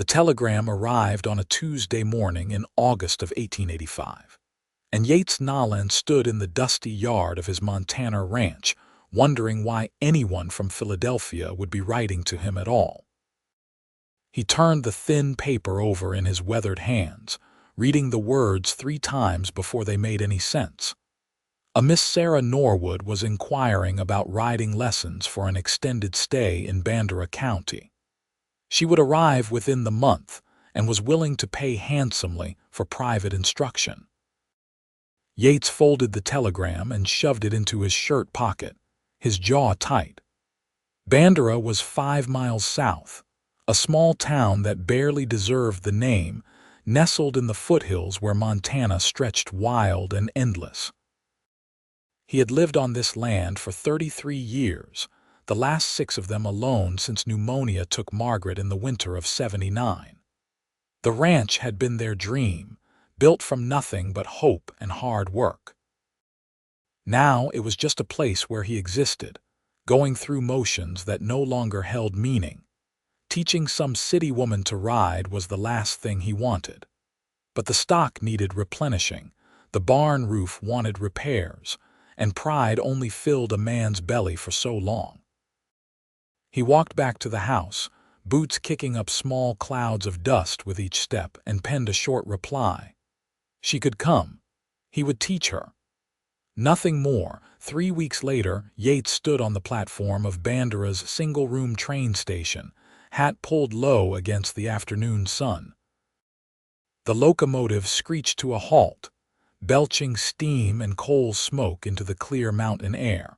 The telegram arrived on a Tuesday morning in August of 1885, and Yates Nolan stood in the dusty yard of his Montana ranch, wondering why anyone from Philadelphia would be writing to him at all. He turned the thin paper over in his weathered hands, reading the words 3 times before they made any sense. A Miss Sarah Norwood was inquiring about riding lessons for an extended stay in Bandera County. She would arrive within the month and was willing to pay handsomely for private instruction. Yates folded the telegram and shoved it into his shirt pocket, his jaw tight. Bandera was 5 miles south, a small town that barely deserved the name, nestled in the foothills where Montana stretched wild and endless. He had lived on this land for 33 years, the last 6 of them alone since pneumonia took Margaret in the winter of '79. The ranch had been their dream, built from nothing but hope and hard work. Now it was just a place where he existed, going through motions that no longer held meaning. Teaching some city woman to ride was the last thing he wanted. But the stock needed replenishing, the barn roof wanted repairs, and pride only filled a man's belly for so long. He walked back to the house, boots kicking up small clouds of dust with each step, and penned a short reply. She could come. He would teach her. Nothing more. 3 weeks later, Yates stood on the platform of Bandera's single-room train station, hat pulled low against the afternoon sun. The locomotive screeched to a halt, belching steam and coal smoke into the clear mountain air.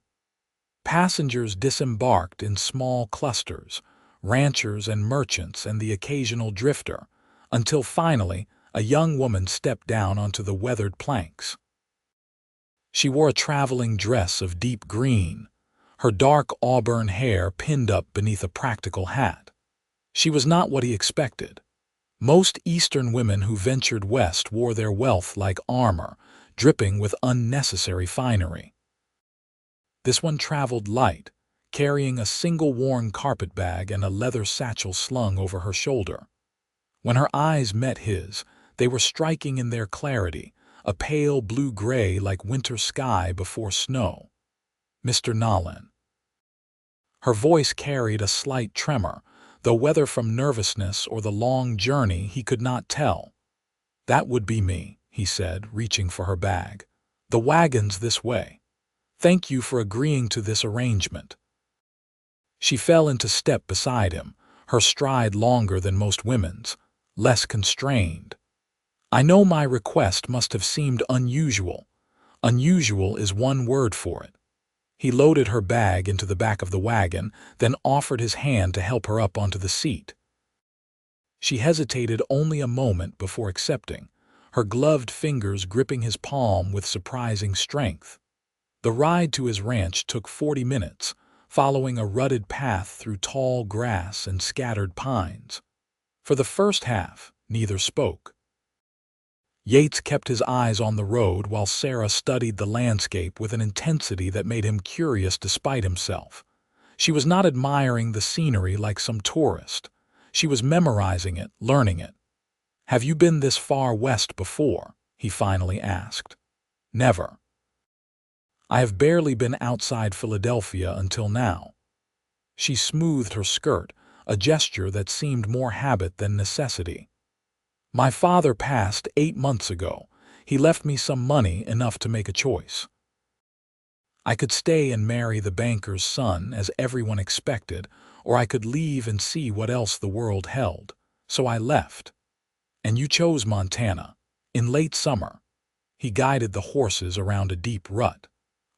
Passengers disembarked in small clusters, ranchers and merchants and the occasional drifter, until finally a young woman stepped down onto the weathered planks. She wore a traveling dress of deep green, her dark auburn hair pinned up beneath a practical hat. She was not what he expected. Most Eastern women who ventured west wore their wealth like armor, dripping with unnecessary finery. This one traveled light, carrying a single worn carpetbag and a leather satchel slung over her shoulder. When her eyes met his, they were striking in their clarity, a pale blue-gray like winter sky before snow. Mr. Nolan. Her voice carried a slight tremor, though whether from nervousness or the long journey he could not tell. "That would be me," he said, reaching for her bag. "The wagon's this way. Thank you for agreeing to this arrangement." She fell into step beside him, her stride longer than most women's, less constrained. "I know my request must have seemed unusual. Unusual is one word for it." He loaded her bag into the back of the wagon, then offered his hand to help her up onto the seat. She hesitated only a moment before accepting, her gloved fingers gripping his palm with surprising strength. The ride to his ranch took 40 minutes, following a rutted path through tall grass and scattered pines. For the first half, neither spoke. Yates kept his eyes on the road while Sarah studied the landscape with an intensity that made him curious despite himself. She was not admiring the scenery like some tourist. She was memorizing it, learning it. "Have you been this far west before?" he finally asked. "Never. I have barely been outside Philadelphia until now." She smoothed her skirt, a gesture that seemed more habit than necessity. "My father passed 8 months ago. He left me some money, enough to make a choice. I could stay and marry the banker's son, as everyone expected, or I could leave and see what else the world held. So I left. And you chose Montana. In late summer." He guided the horses around a deep rut.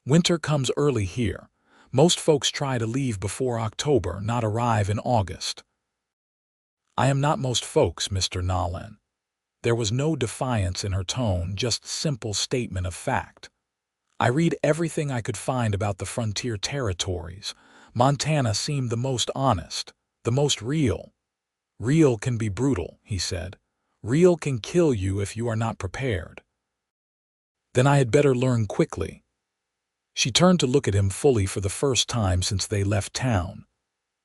"Winter comes early here. Most folks try to leave before October, not arrive in August." "I am not most folks, Mr. Nolan." There was no defiance in her tone, just simple statement of fact. "I read everything I could find about the frontier territories. Montana seemed the most honest, the most real." "Real can be brutal," he said. "Real can kill you if you are not prepared." "Then I had better learn quickly." She turned to look at him fully for the first time since they left town.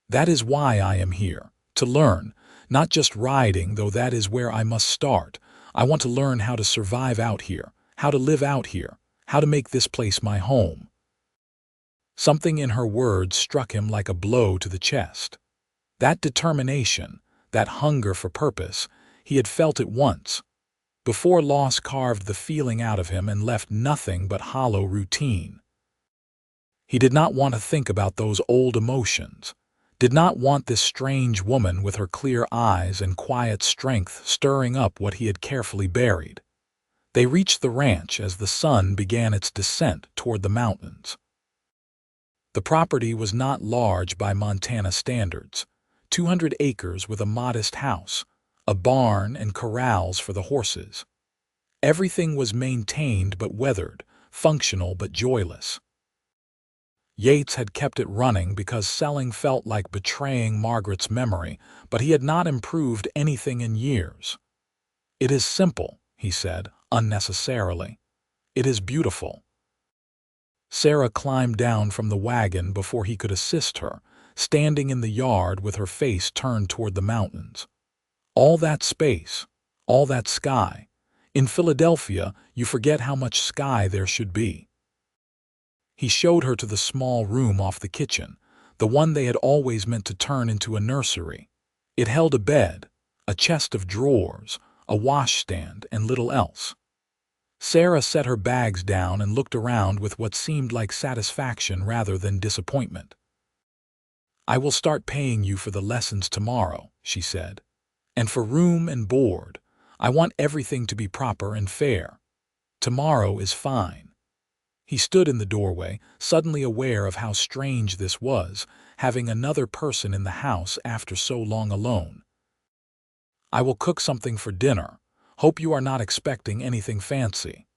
"That is why I am here, to learn, Not just riding, though that is where I must start. I want to learn how to survive out here, how to live out here, how to make this place my home." Something in her words struck him like a blow to the chest. That determination, that hunger for purpose, he had felt it once, before loss carved the feeling out of him and left nothing but hollow routine. He did not want to think about those old emotions, did not want this strange woman with her clear eyes and quiet strength stirring up what he had carefully buried. They reached the ranch as the sun began its descent toward the mountains. The property was not large by Montana standards, 200 acres with a modest house, a barn and corrals for the horses. Everything was maintained but weathered, functional but joyless. Yates had kept it running because selling felt like betraying Margaret's memory, but he had not improved anything in years. "It is simple," he said, unnecessarily. "It is beautiful." Sarah climbed down from the wagon before he could assist her, standing in the yard with her face turned toward the mountains. All that space, all that sky. In Philadelphia, you forget how much sky there should be. He showed her to the small room off the kitchen, the one they had always meant to turn into a nursery. It held a bed, a chest of drawers, a washstand, and little else. Sarah set her bags down and looked around with what seemed like satisfaction rather than disappointment. "I will start paying you for the lessons tomorrow," she said. "And for room and board. I want everything to be proper and fair. Tomorrow is fine." He stood in the doorway, suddenly aware of how strange this was, having another person in the house after so long alone. "I will cook something for dinner. Hope you are not expecting anything fancy."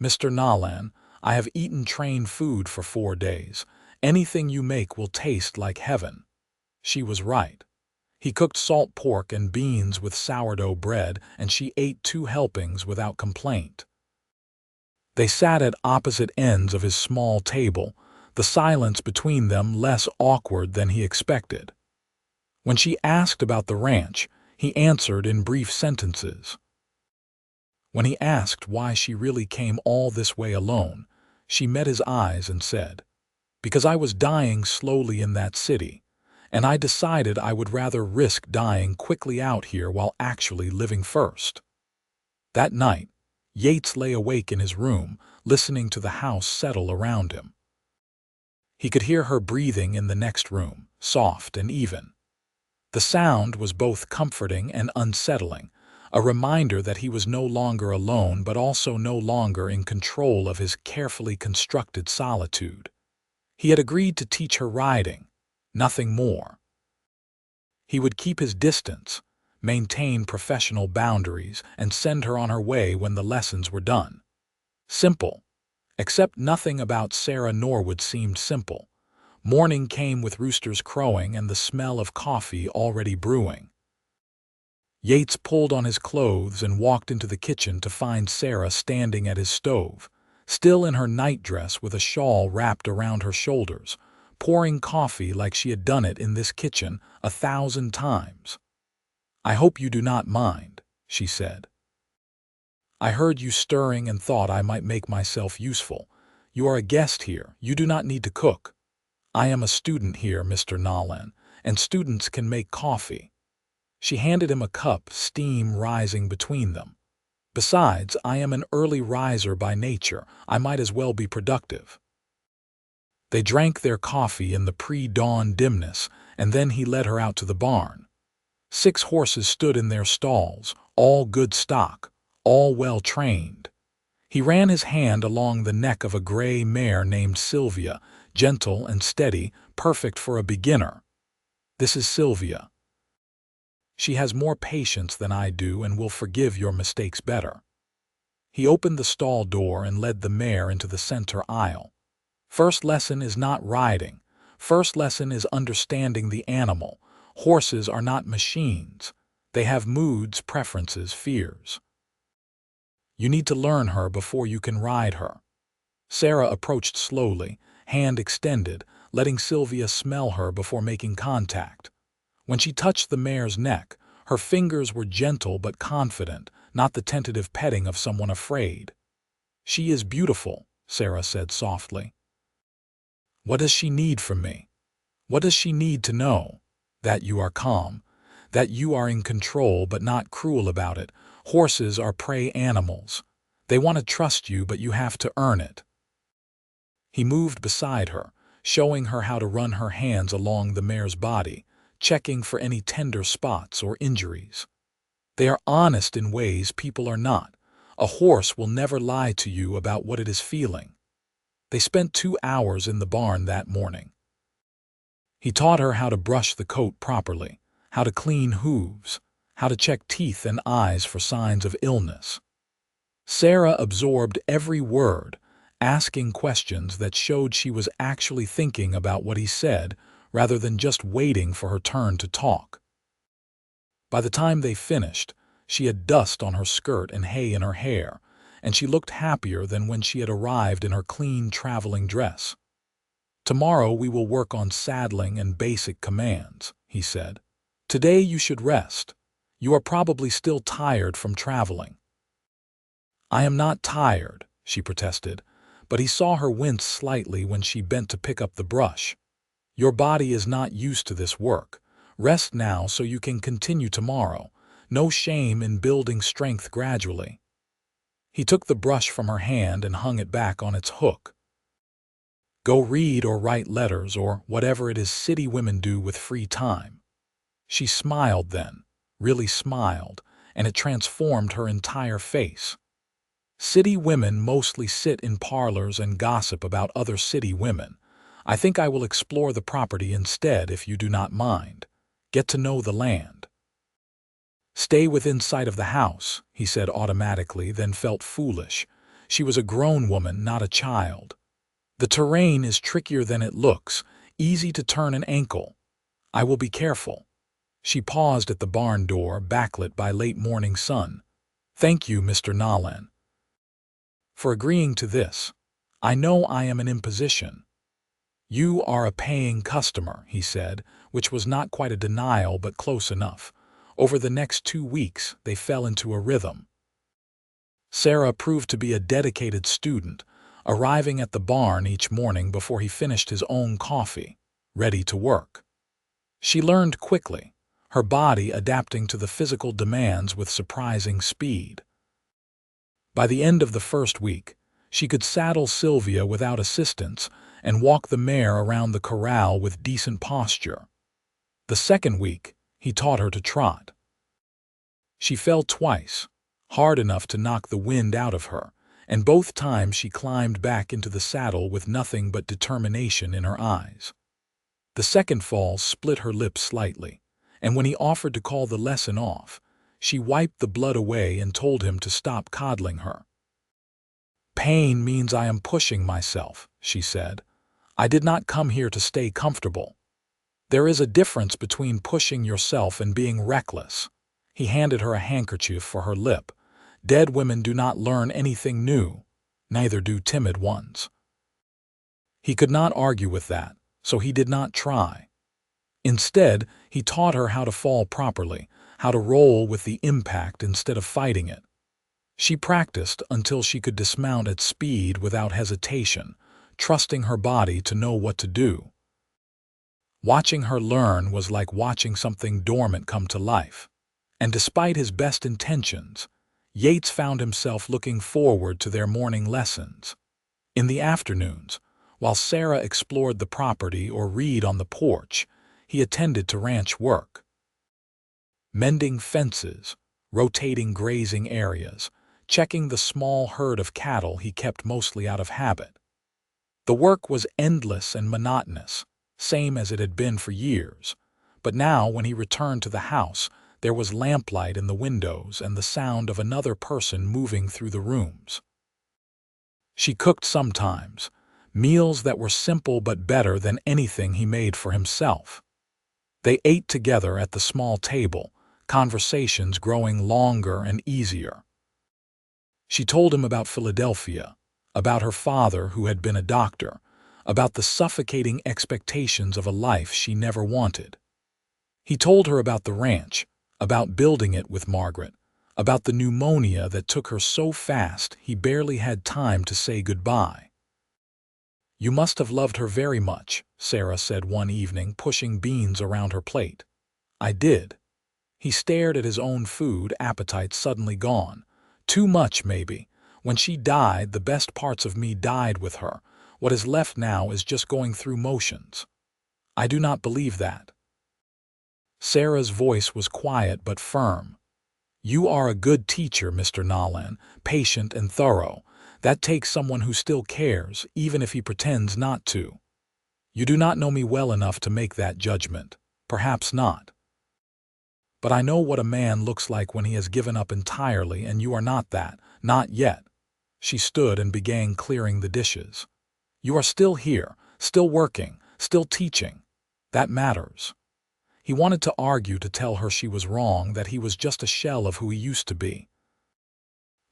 "Mr. Nolan, I have eaten train food for 4 days. Anything you make will taste like heaven." She was right. He cooked salt pork and beans with sourdough bread, and she ate 2 helpings without complaint. They sat at opposite ends of his small table, the silence between them less awkward than he expected. When she asked about the ranch, he answered in brief sentences. When he asked why she really came all this way alone, she met his eyes and said, "Because I was dying slowly in that city, and I decided I would rather risk dying quickly out here while actually living first." That night, Yates lay awake in his room, listening to the house settle around him. He could hear her breathing in the next room, soft and even. The sound was both comforting and unsettling, a reminder that he was no longer alone but also no longer in control of his carefully constructed solitude. He had agreed to teach her riding, nothing more. He would keep his distance, maintain professional boundaries, and send her on her way when the lessons were done. Simple. Except nothing about Sarah Norwood seemed simple. Morning came with roosters crowing and the smell of coffee already brewing. Yates pulled on his clothes and walked into the kitchen to find Sarah standing at his stove, still in her nightdress with a shawl wrapped around her shoulders, pouring coffee like she had done it in this kitchen 1,000 times. "I hope you do not mind," she said. "I heard you stirring and thought I might make myself useful. You are a guest here. You do not need to cook. I am a student here, Mr. Nolan, and students can make coffee." She handed him a cup, steam rising between them. "Besides, I am an early riser by nature. I might as well be productive." They drank their coffee in the pre-dawn dimness, and then he led her out to the barn. 6 horses stood in their stalls, all good stock, all well trained. He ran his hand along the neck of a gray mare named Sylvia, gentle and steady, perfect for a beginner. "This is Sylvia. She has more patience than I do and will forgive your mistakes better." He opened the stall door and led the mare into the center aisle. "First lesson is not riding. First lesson is understanding the animal. Horses are not machines. They have moods, preferences, fears. You need to learn her before you can ride her." Sarah approached slowly, hand extended, letting Sylvia smell her before making contact. When she touched the mare's neck, Her fingers were gentle but confident, not the tentative petting of someone afraid. "She is beautiful," Sarah said softly. "What does she need from me? What does she need to know? That you are calm, that you are in control but not cruel about it. Horses are prey animals. They want to trust you, but you have to earn it." He moved beside her, showing her how to run her hands along the mare's body, checking for any tender spots or injuries. They are honest in ways people are not. A horse will never lie to you about what it is feeling. They spent 2 hours in the barn that morning. He taught her how to brush the coat properly, how to clean hooves, how to check teeth and eyes for signs of illness. Sarah absorbed every word, asking questions that showed she was actually thinking about what he said rather than just waiting for her turn to talk. By the time they finished, she had dust on her skirt and hay in her hair, and she looked happier than when she had arrived in her clean traveling dress. "Tomorrow we will work on saddling and basic commands," he said. "Today you should rest. You are probably still tired from traveling." "I am not tired," she protested, but he saw her wince slightly when she bent to pick up the brush. "Your body is not used to this work. Rest now so you can continue tomorrow. No shame in building strength gradually." He took the brush from her hand and hung it back on its hook. "Go read or write letters or whatever it is city women do with free time." She smiled then, really smiled, and it transformed her entire face. "City women mostly sit in parlors and gossip about other city women. I think I will explore the property instead if you do not mind. Get to know the land." "Stay within sight of the house," he said automatically, then felt foolish. She was a grown woman, not a child. "The terrain is trickier than it looks, easy to turn an ankle. I will be careful." She paused at the barn door, backlit by late morning sun. "Thank you, Mr. Nolan, for agreeing to this. I know I am an imposition." "You are a paying customer," he said, which was not quite a denial but close enough. Over the next 2 weeks, they fell into a rhythm. Sarah proved to be a dedicated student, arriving at the barn each morning before he finished his own coffee, ready to work. She learned quickly, her body adapting to the physical demands with surprising speed. By the end of the first week, she could saddle Sylvia without assistance and walk the mare around the corral with decent posture. The second week, he taught her to trot. She fell twice, hard enough to knock the wind out of her, and both times she climbed back into the saddle with nothing but determination in her eyes. The second fall split her lips slightly, and when he offered to call the lesson off, she wiped the blood away and told him to stop coddling her. "Pain means I am pushing myself," she said. "I did not come here to stay comfortable. There is a difference between pushing yourself and being reckless." He handed her a handkerchief for her lip. "Dead women do not learn anything new, neither do timid ones." He could not argue with that, so he did not try. Instead, he taught her how to fall properly, how to roll with the impact instead of fighting it. She practiced until she could dismount at speed without hesitation, trusting her body to know what to do. Watching her learn was like watching something dormant come to life. And despite his best intentions, Yates found himself looking forward to their morning lessons. In the afternoons, while Sarah explored the property or read on the porch, he attended to ranch work. Mending fences, rotating grazing areas, checking the small herd of cattle he kept mostly out of habit. The work was endless and monotonous, same as it had been for years, but now when he returned to the house, there was lamplight in the windows and the sound of another person moving through the rooms. She cooked sometimes, meals that were simple but better than anything he made for himself. They ate together at the small table, conversations growing longer and easier. She told him about Philadelphia, about her father who had been a doctor, about the suffocating expectations of a life she never wanted. He told her about the ranch, About building it with Margaret, about the pneumonia that took her so fast he barely had time to say goodbye. "You must have loved her very much," Sarah said one evening, pushing beans around her plate. "I did." He stared at his own food, appetite suddenly gone. "Too much, maybe. When she died, the best parts of me died with her. What is left now is just going through motions." "I do not believe that." Sarah's voice was quiet but firm. "You are a good teacher, Mr. Nolan, patient and thorough. That takes someone who still cares, even if he pretends not to. You do not know me well enough to make that judgment. Perhaps not. But I know what a man looks like when he has given up entirely, and you are not that. Not yet." She stood and began clearing the dishes. "You are still here, still working, still teaching. That matters." He wanted to argue, to tell her she was wrong, that he was just a shell of who he used to be.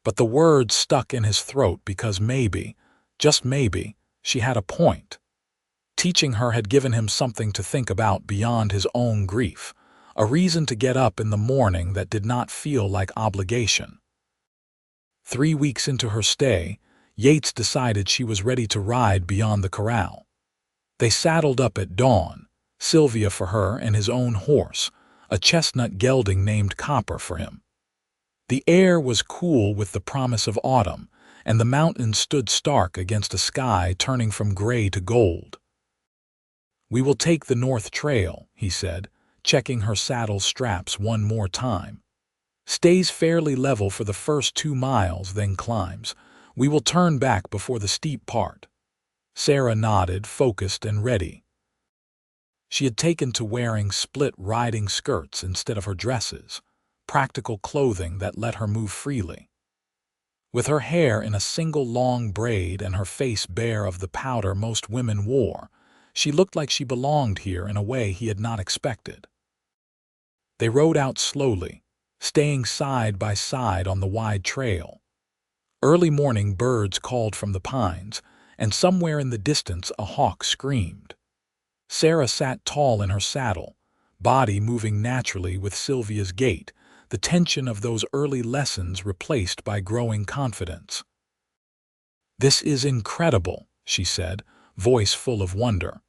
But the words stuck in his throat because maybe, just maybe, she had a point. Teaching her had given him something to think about beyond his own grief, a reason to get up in the morning that did not feel like obligation. 3 weeks into her stay, Yates decided she was ready to ride beyond the corral. They saddled up at dawn, Sylvia for her and his own horse, a chestnut gelding named Copper for him. The air was cool with the promise of autumn, and the mountains stood stark against a sky turning from gray to gold. "We will take the North Trail," he said, checking her saddle straps one more time. "Stays fairly level for the first 2 miles, then climbs. We will turn back before the steep part." Sarah nodded, focused and ready. She had taken to wearing split riding skirts instead of her dresses, practical clothing that let her move freely. With her hair in a single long braid and her face bare of the powder most women wore, she looked like she belonged here in a way he had not expected. They rode out slowly, staying side by side on the wide trail. Early morning birds called from the pines, and somewhere in the distance a hawk screamed. Sarah sat tall in her saddle, body moving naturally with Sylvia's gait, the tension of those early lessons replaced by growing confidence. "This is incredible," she said, voice full of wonder.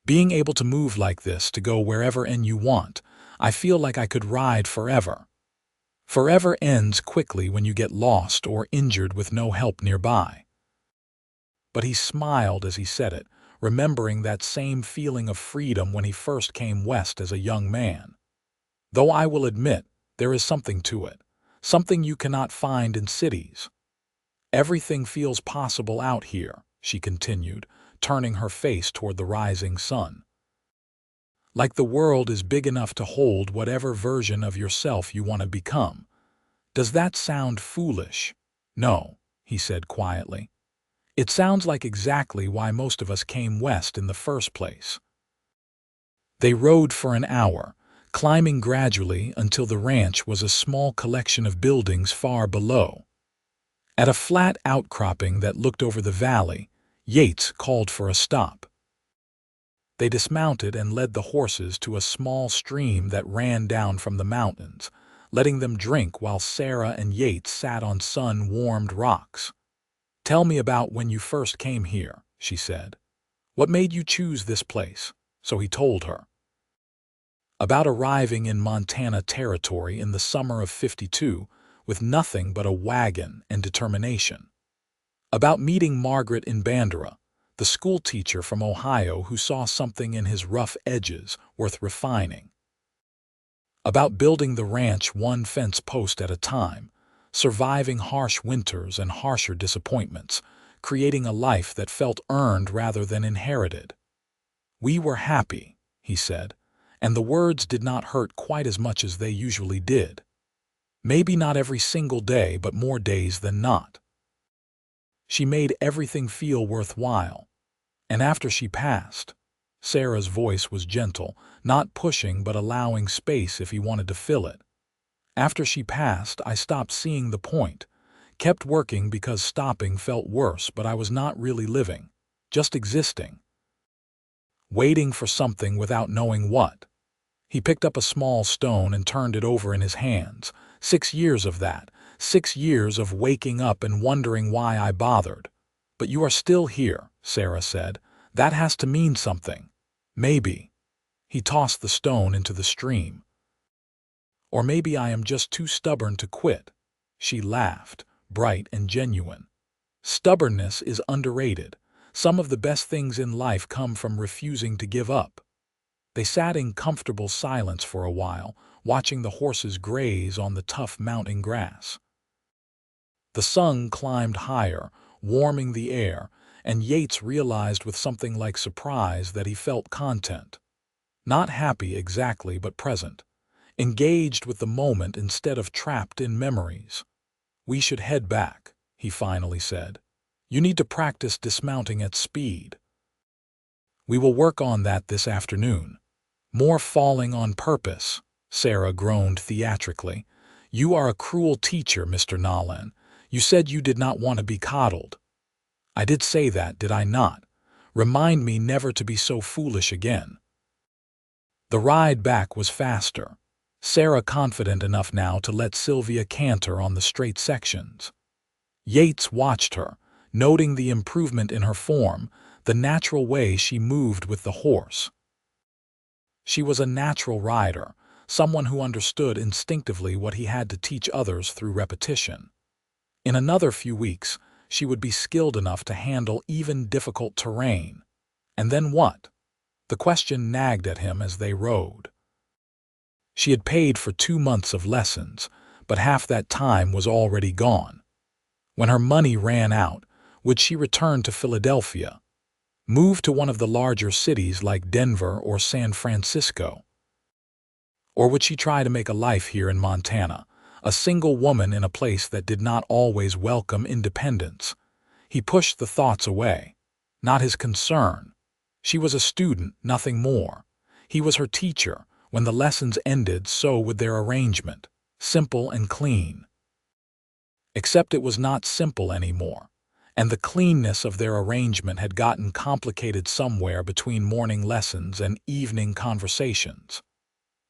"Being able to move like this, to go wherever you want, I feel like I could ride forever." Forever ends quickly when you get lost or injured with no help nearby. But he smiled as he said it, remembering that same feeling of freedom when he first came west as a young man. "Though I will admit, there is something to it, something you cannot find in cities. Everything feels possible out here," she continued, turning her face toward the rising sun. "Like the world is big enough to hold whatever version of yourself you want to become. Does that sound foolish?" "No," he said quietly. "It sounds like exactly why most of us came west in the first place." They rode for an hour, climbing gradually until the ranch was a small collection of buildings far below. At a flat outcropping that looked over the valley, Yates called for a stop. They dismounted and led the horses to a small stream that ran down from the mountains, letting them drink while Sarah and Yates sat on sun-warmed rocks. "Tell me about when you first came here," she said. "What made you choose this place?" So he told her. About arriving in Montana Territory in the summer of '52 with nothing but a wagon and determination. About meeting Margaret in Bandera, the schoolteacher from Ohio who saw something in his rough edges worth refining. About building the ranch one fence post at a time, surviving harsh winters and harsher disappointments, creating a life that felt earned rather than inherited. "We were happy," he said, and the words did not hurt quite as much as they usually did. Maybe not every single day, but more days than not. She made everything feel worthwhile. And after she passed, Sarah's voice was gentle, not pushing but allowing space if he wanted to fill it. "After she passed, I stopped seeing the point, kept working because stopping felt worse, but I was not really living, just existing. Waiting for something without knowing what. He picked up a small stone and turned it over in his hands. 6 years of that. 6 years of waking up and wondering why I bothered. But you are still here, Sarah said. That has to mean something. Maybe. He tossed the stone into the stream. Or maybe I am just too stubborn to quit. She laughed, bright and genuine. Stubbornness is underrated. Some of the best things in life come from refusing to give up. They sat in comfortable silence for a while, watching the horses graze on the tough mounting grass. The sun climbed higher, warming the air, and Yates realized with something like surprise that he felt content. Not happy exactly, but present. Engaged with the moment instead of trapped in memories. "We should head back," he finally said. "You need to practice dismounting at speed." "We will work on that this afternoon." "More falling on purpose," Sarah groaned theatrically. "You are a cruel teacher, Mr. Nolan. You said you did not want to be coddled." "I did say that, did I not? Remind me never to be so foolish again." The ride back was faster. Sarah confident enough now to let Sylvia canter on the straight sections. Yates watched her, noting the improvement in her form, the natural way she moved with the horse. She was a natural rider, someone who understood instinctively what he had to teach others through repetition. In another few weeks, she would be skilled enough to handle even difficult terrain. And then what? The question nagged at him as they rode. She had paid for 2 months of lessons, but half that time was already gone. When her money ran out, would she return to Philadelphia? Move to one of the larger cities like Denver or San Francisco? Or would she try to make a life here in Montana, a single woman in a place that did not always welcome independence? He pushed the thoughts away. Not his concern. She was a student, nothing more. He was her teacher. When the lessons ended, so would their arrangement. Simple and clean. Except it was not simple anymore, and the cleanness of their arrangement had gotten complicated somewhere between morning lessons and evening conversations.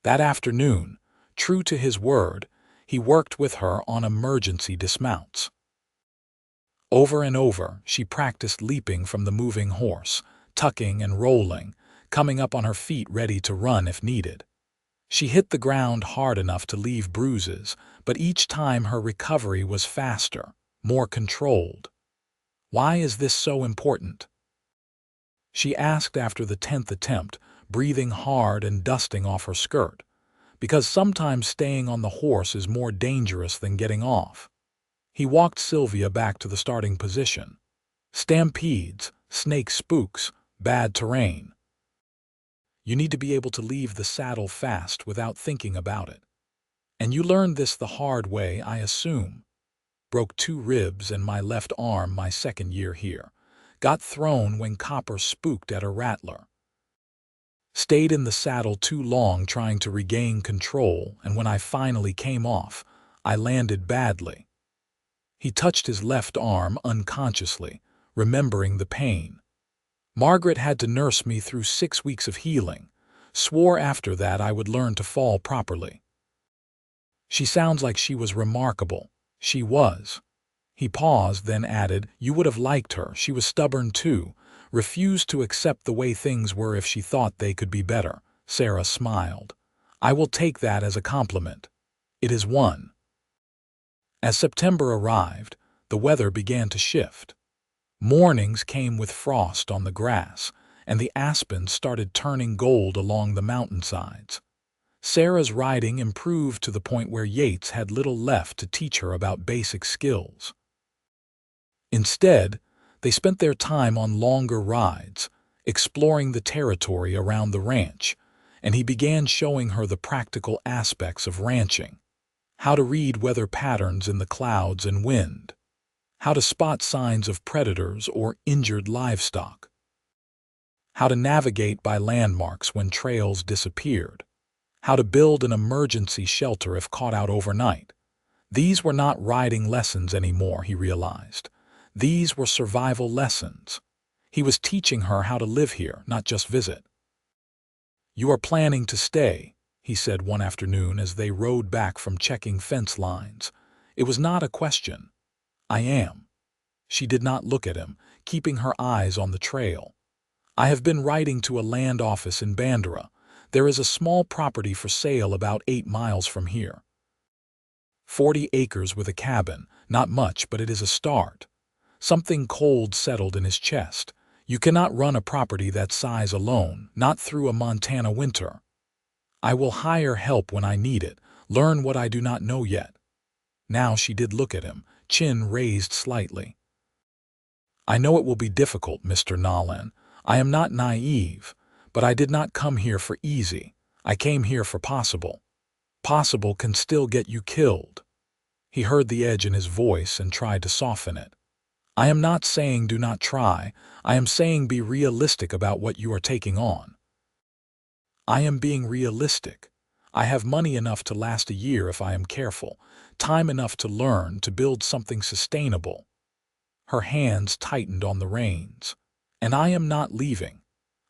That afternoon, true to his word, he worked with her on emergency dismounts. Over and over, she practiced leaping from the moving horse, tucking and rolling, coming up on her feet ready to run if needed. She hit the ground hard enough to leave bruises, but each time her recovery was faster, more controlled. "Why is this so important?" she asked after the 10th attempt, breathing hard and dusting off her skirt. "Because sometimes staying on the horse is more dangerous than getting off." He walked Sylvia back to the starting position. Stampedes, snake spooks, bad terrain. You need to be able to leave the saddle fast without thinking about it. And you learned this the hard way, I assume. Broke 2 ribs and my left arm my 2nd year here. Got thrown when Copper spooked at a rattler. Stayed in the saddle too long trying to regain control, and when I finally came off, I landed badly. He touched his left arm unconsciously, remembering the pain. Margaret had to nurse me through 6 weeks of healing. Swore after that I would learn to fall properly. She sounds like she was remarkable. She was. He paused, then added, "You would have liked her. She was stubborn too. Refused to accept the way things were if she thought they could be better." Sarah smiled. "I will take that as a compliment. It is one." As September arrived, the weather began to shift. Mornings came with frost on the grass, and the aspens started turning gold along the mountainsides. Sarah's riding improved to the point where Yates had little left to teach her about basic skills. Instead, they spent their time on longer rides, exploring the territory around the ranch, and he began showing her the practical aspects of ranching. How to read weather patterns in the clouds and wind. How to spot signs of predators or injured livestock. How to navigate by landmarks when trails disappeared. How to build an emergency shelter if caught out overnight. These were not riding lessons anymore, he realized. These were survival lessons. He was teaching her how to live here, not just visit. "You are planning to stay," he said one afternoon as they rode back from checking fence lines. It was not a question. I am. She did not look at him, keeping her eyes on the trail. I have been writing to a land office in Bandera. There is a small property for sale about 8 miles from here. 40 acres with a cabin, not much, but it is a start. Something cold settled in his chest. You cannot run a property that size alone, not through a Montana winter. I will hire help when I need it, learn what I do not know yet. Now she did look at him, chin raised slightly. I know it will be difficult, Mr. Nolan. I am not naive, but I did not come here for easy. I came here for possible. Possible can still get you killed. He heard the edge in his voice and tried to soften it. I am not saying do not try. I am saying be realistic about what you are taking on. I am being realistic. I have money enough to last a year if I am careful, time enough to learn, to build something sustainable. Her hands tightened on the reins. And I am not leaving.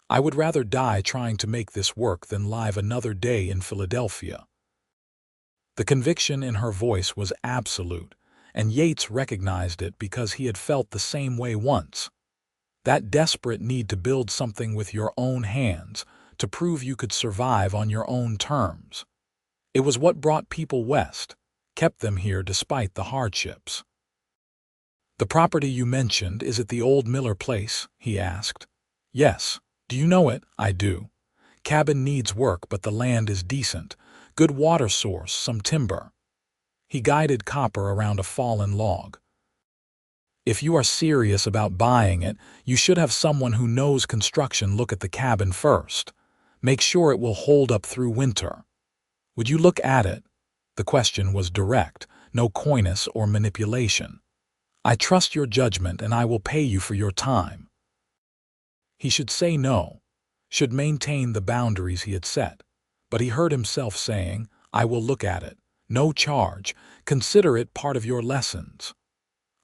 I would rather die trying to make this work than live another day in Philadelphia. The conviction in her voice was absolute, and Yates recognized it because he had felt the same way once. That desperate need to build something with your own hands, to prove you could survive on your own terms. It was what brought people west, kept them here despite the hardships. The property you mentioned, is it the old Miller place? He asked. Yes. Do you know it? I do. Cabin needs work, but the land is decent. Good water source, some timber. He guided Copper around a fallen log. If you are serious about buying it, you should have someone who knows construction look at the cabin first. Make sure it will hold up through winter. Would you look at it? The question was direct, no coyness or manipulation. I trust your judgment and I will pay you for your time. He should say no, should maintain the boundaries he had set, but he heard himself saying, I will look at it, no charge, consider it part of your lessons.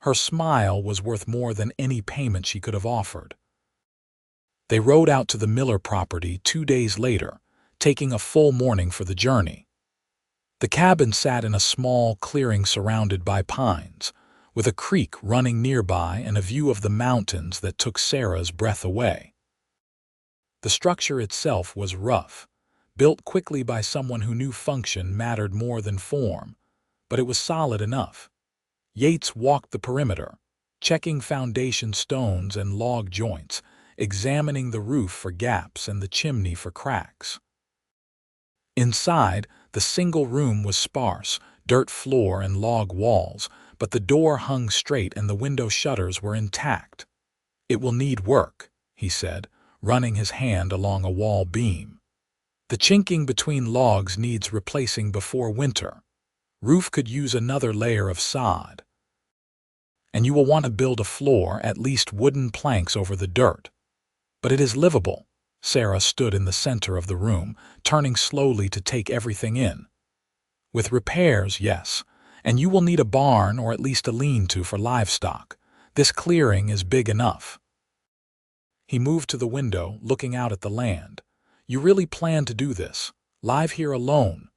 Her smile was worth more than any payment she could have offered. They rode out to the Miller property 2 days later, taking a full morning for the journey. The cabin sat in a small clearing surrounded by pines, with a creek running nearby and a view of the mountains that took Sarah's breath away. The structure itself was rough, built quickly by someone who knew function mattered more than form, but it was solid enough. Yates walked the perimeter, checking foundation stones and log joints, examining the roof for gaps and the chimney for cracks. Inside, the single room was sparse, dirt floor and log walls, but the door hung straight and the window shutters were intact. It will need work, he said, running his hand along a wall beam. The chinking between logs needs replacing before winter. Roof could use another layer of sod. And you will want to build a floor, at least wooden planks over the dirt. But it is livable. Sarah stood in the center of the room, turning slowly to take everything in. With repairs, yes. And you will need a barn or at least a lean-to for livestock. This clearing is big enough. He moved to the window, looking out at the land. You really plan to do this? Live here alone?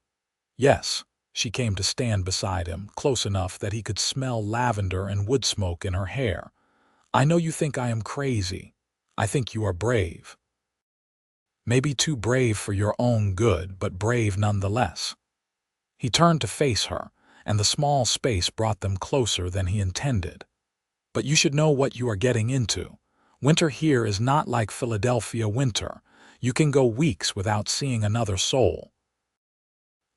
Yes. She came to stand beside him, close enough that he could smell lavender and wood smoke in her hair. I know you think I am crazy. I think you are brave. Maybe too brave for your own good, but brave nonetheless. He turned to face her, and the small space brought them closer than he intended. But you should know what you are getting into. Winter here is not like Philadelphia winter. You can go weeks without seeing another soul.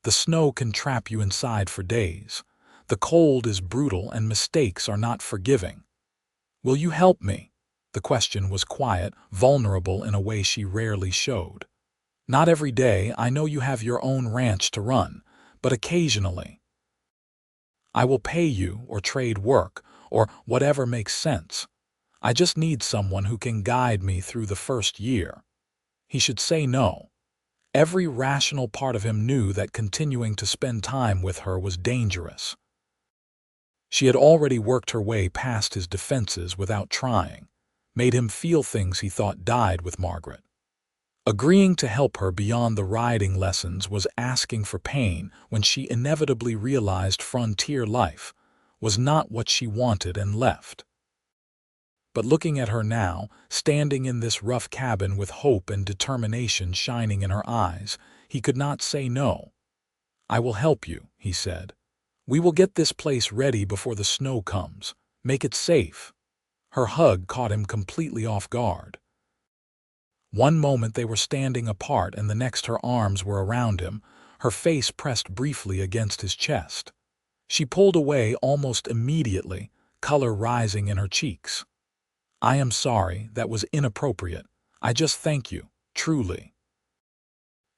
The snow can trap you inside for days. The cold is brutal and mistakes are not forgiving. Will you help me? The question was quiet, vulnerable in a way she rarely showed. Not every day, I know you have your own ranch to run, but occasionally. I will pay you or trade work or whatever makes sense. I just need someone who can guide me through the first year. He should say no. Every rational part of him knew that continuing to spend time with her was dangerous. She had already worked her way past his defenses without trying, made him feel things he thought died with Margaret. Agreeing to help her beyond the riding lessons was asking for pain when she inevitably realized frontier life was not what she wanted and left. But looking at her now, standing in this rough cabin with hope and determination shining in her eyes, he could not say no. "I will help you," he said. "We will get this place ready before the snow comes. Make it safe." Her hug caught him completely off guard. One moment they were standing apart and the next her arms were around him, her face pressed briefly against his chest. She pulled away almost immediately, color rising in her cheeks. "I am sorry, that was inappropriate. I just thank you, truly."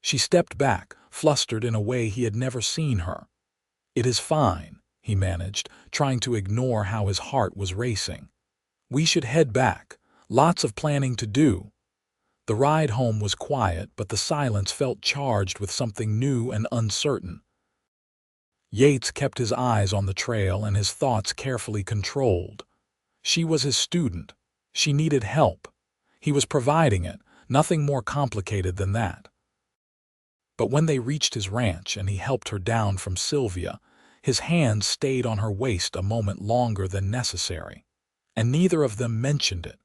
She stepped back, flustered in a way he had never seen her. "It is fine," he managed, trying to ignore how his heart was racing. "We should head back. Lots of planning to do." The ride home was quiet, but the silence felt charged with something new and uncertain. Yates kept his eyes on the trail and his thoughts carefully controlled. She was his student. She needed help. He was providing it, nothing more complicated than that. But when they reached his ranch and he helped her down from Sylvia, his hands stayed on her waist a moment longer than necessary. And neither of them mentioned it.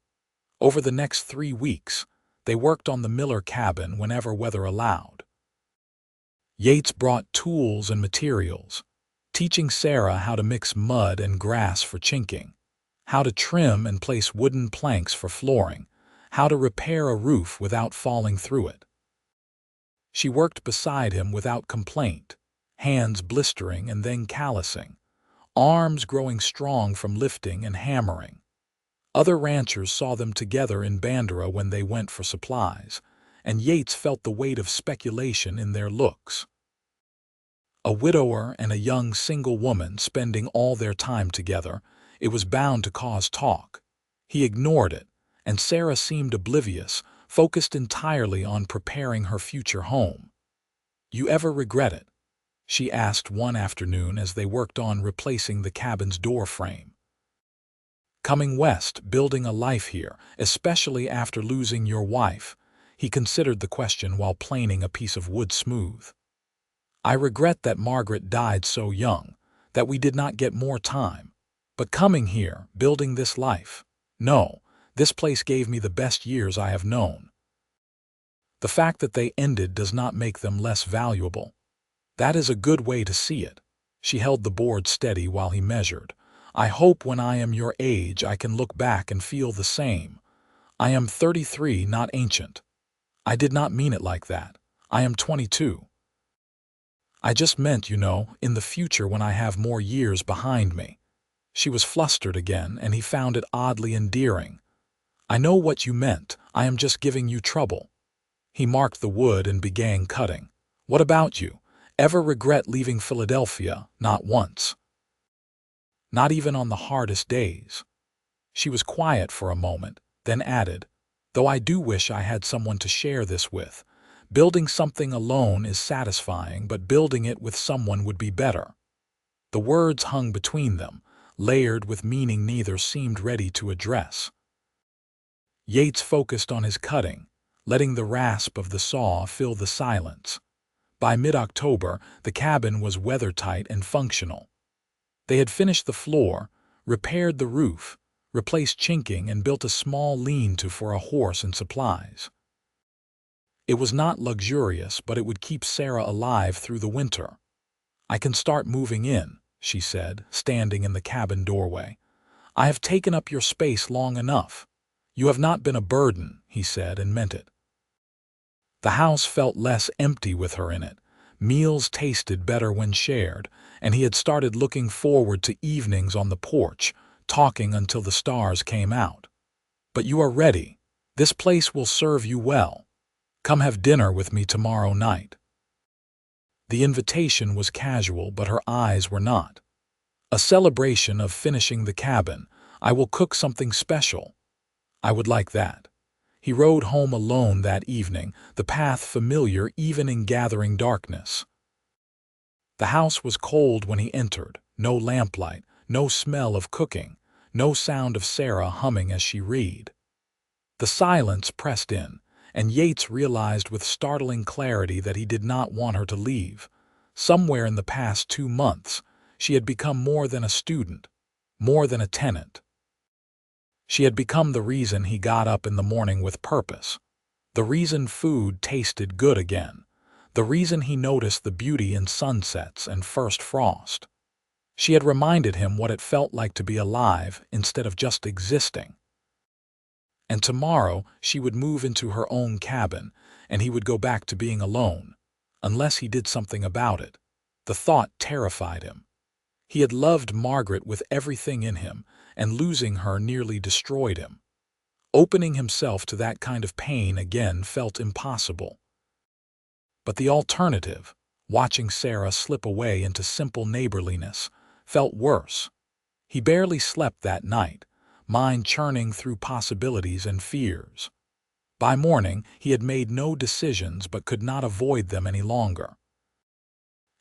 Over the next 3 weeks, they worked on the Miller cabin whenever weather allowed. Yates brought tools and materials, teaching Sarah how to mix mud and grass for chinking, how to trim and place wooden planks for flooring, how to repair a roof without falling through it. She worked beside him without complaint, hands blistering and then callousing, arms growing strong from lifting and hammering. Other ranchers saw them together in Bandera when they went for supplies, and Yates felt the weight of speculation in their looks. A widower and a young single woman spending all their time together, it was bound to cause talk. He ignored it, and Sarah seemed oblivious, focused entirely on preparing her future home. "You ever regret it?" she asked one afternoon as they worked on replacing the cabin's door frame. "Coming west, building a life here, especially after losing your wife," he considered the question while planing a piece of wood smooth. "I regret that Margaret died so young, that we did not get more time. But coming here, building this life, no, this place gave me the best years I have known. The fact that they ended does not make them less valuable. That is a good way to see it." She held the board steady while he measured. "I hope when I am your age I can look back and feel the same. I am 33, not ancient. I did not mean it like that. I am 22. I just meant, in the future when I have more years behind me." She was flustered again, and he found it oddly endearing. "I know what you meant. I am just giving you trouble." He marked the wood and began cutting. "What about you? Ever regret leaving Philadelphia? Not once." "Not even on the hardest days." She was quiet for a moment, then added, "Though I do wish I had someone to share this with. Building something alone is satisfying, but building it with someone would be better." The words hung between them, layered with meaning neither seemed ready to address. Yates focused on his cutting, letting the rasp of the saw fill the silence. By mid-October, the cabin was weathertight and functional. They had finished the floor, repaired the roof, replaced chinking, and built a small lean-to for a horse and supplies. It was not luxurious, but it would keep Sarah alive through the winter. "I can start moving in," she said, standing in the cabin doorway. "I have taken up your space long enough." "You have not been a burden," he said, and meant it. The house felt less empty with her in it. Meals tasted better when shared, and he had started looking forward to evenings on the porch, talking until the stars came out. "But you are ready. This place will serve you well. Come have dinner with me tomorrow night." The invitation was casual, but her eyes were not. "A celebration of finishing the cabin. I will cook something special." "I would like that." He rode home alone that evening, the path familiar even in gathering darkness. The house was cold when he entered, no lamplight, no smell of cooking, no sound of Sarah humming as she read. The silence pressed in, and Yates realized with startling clarity that he did not want her to leave. Somewhere in the past 2 months, she had become more than a student, more than a tenant. She had become the reason he got up in the morning with purpose, the reason food tasted good again, the reason he noticed the beauty in sunsets and first frost. She had reminded him what it felt like to be alive instead of just existing. And tomorrow she would move into her own cabin, and he would go back to being alone, unless he did something about it. The thought terrified him. He had loved Margaret with everything in him, and losing her nearly destroyed him. Opening himself to that kind of pain again felt impossible. But the alternative, watching Sarah slip away into simple neighborliness, felt worse. He barely slept that night, mind churning through possibilities and fears. By morning, he had made no decisions but could not avoid them any longer.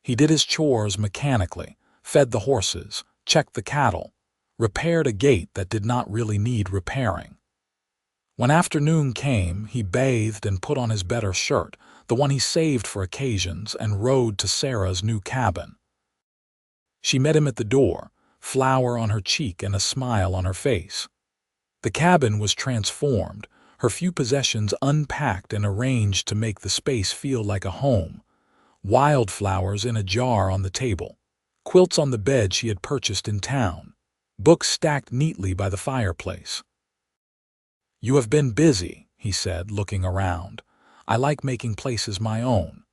He did his chores mechanically, fed the horses, checked the cattle, repaired a gate that did not really need repairing. When afternoon came, he bathed and put on his better shirt, the one he saved for occasions, and rode to Sarah's new cabin. She met him at the door, flower on her cheek and a smile on her face. The cabin was transformed, her few possessions unpacked and arranged to make the space feel like a home. Wildflowers in a jar on the table, quilts on the bed she had purchased in town, books stacked neatly by the fireplace. "You have been busy," he said, looking around. "I like making places my own."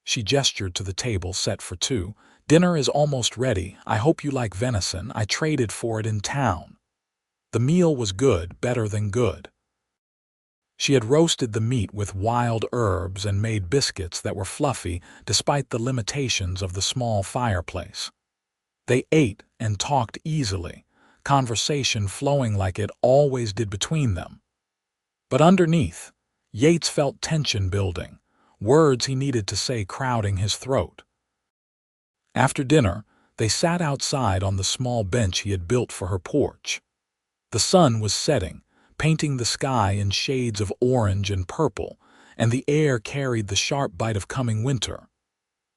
She gestured to the table set for two. "Dinner is almost ready. I hope you like venison. I traded for it in town." The meal was good, better than good. She had roasted the meat with wild herbs and made biscuits that were fluffy despite the limitations of the small fireplace. They ate and talked easily, conversation flowing like it always did between them. But underneath, Yates felt tension building, words he needed to say crowding his throat. After dinner, they sat outside on the small bench he had built for her porch. The sun was setting, painting the sky in shades of orange and purple, and the air carried the sharp bite of coming winter.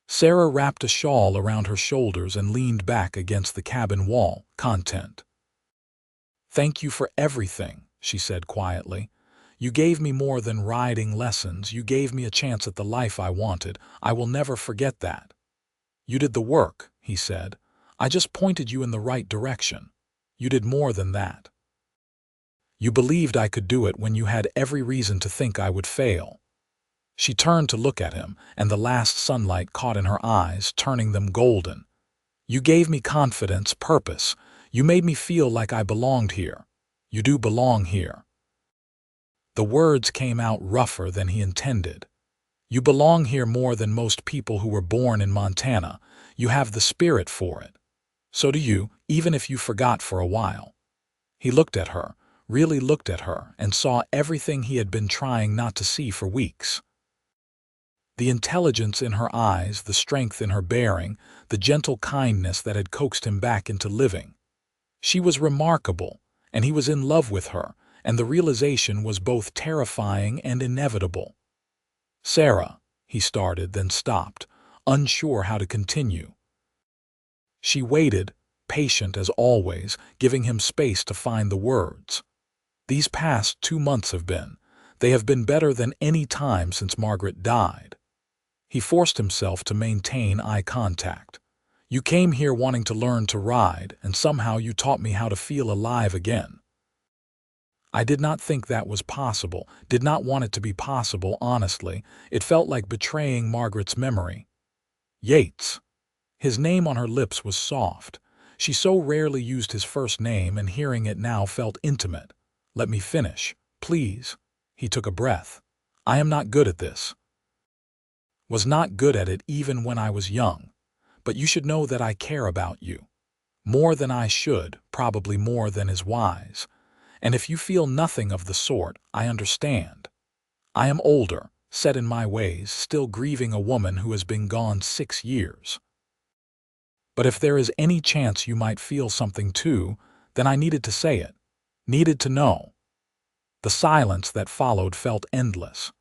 Sarah wrapped a shawl around her shoulders and leaned back against the cabin wall, content. "Thank you for everything," she said quietly. "You gave me more than riding lessons. You gave me a chance at the life I wanted. I will never forget that." "You did the work," he said. "I just pointed you in the right direction. You did more than that. You believed I could do it when you had every reason to think I would fail." She turned to look at him, and the last sunlight caught in her eyes, turning them golden. "You gave me confidence, purpose. You made me feel like I belonged here. You do belong here." The words came out rougher than he intended. "You belong here more than most people who were born in Montana. You have the spirit for it. So do you, even if you forgot for a while." He looked at her, really looked at her, and saw everything he had been trying not to see for weeks. The intelligence in her eyes, the strength in her bearing, the gentle kindness that had coaxed him back into living. She was remarkable, and he was in love with her, and the realization was both terrifying and inevitable. "Sarah," he started, then stopped, unsure how to continue. She waited, patient as always, giving him space to find the words. "These past 2 months they have been better than any time since Margaret died." He forced himself to maintain eye contact. "You came here wanting to learn to ride, and somehow you taught me how to feel alive again." I did not think that was possible, did not want it to be possible, honestly. It felt like betraying Margaret's memory. Yates. His name on her lips was soft. She so rarely used his first name, and hearing it now felt intimate. "Let me finish, please." He took a breath. "I am not good at this. Was not good at it even when I was young. But you should know that I care about you. More than I should, probably more than is wise. And if you feel nothing of the sort, I understand. I am older, set in my ways, still grieving a woman who has been gone 6 years. But if there is any chance you might feel something too, then I needed to say it. Needed to know." The silence that followed felt endless.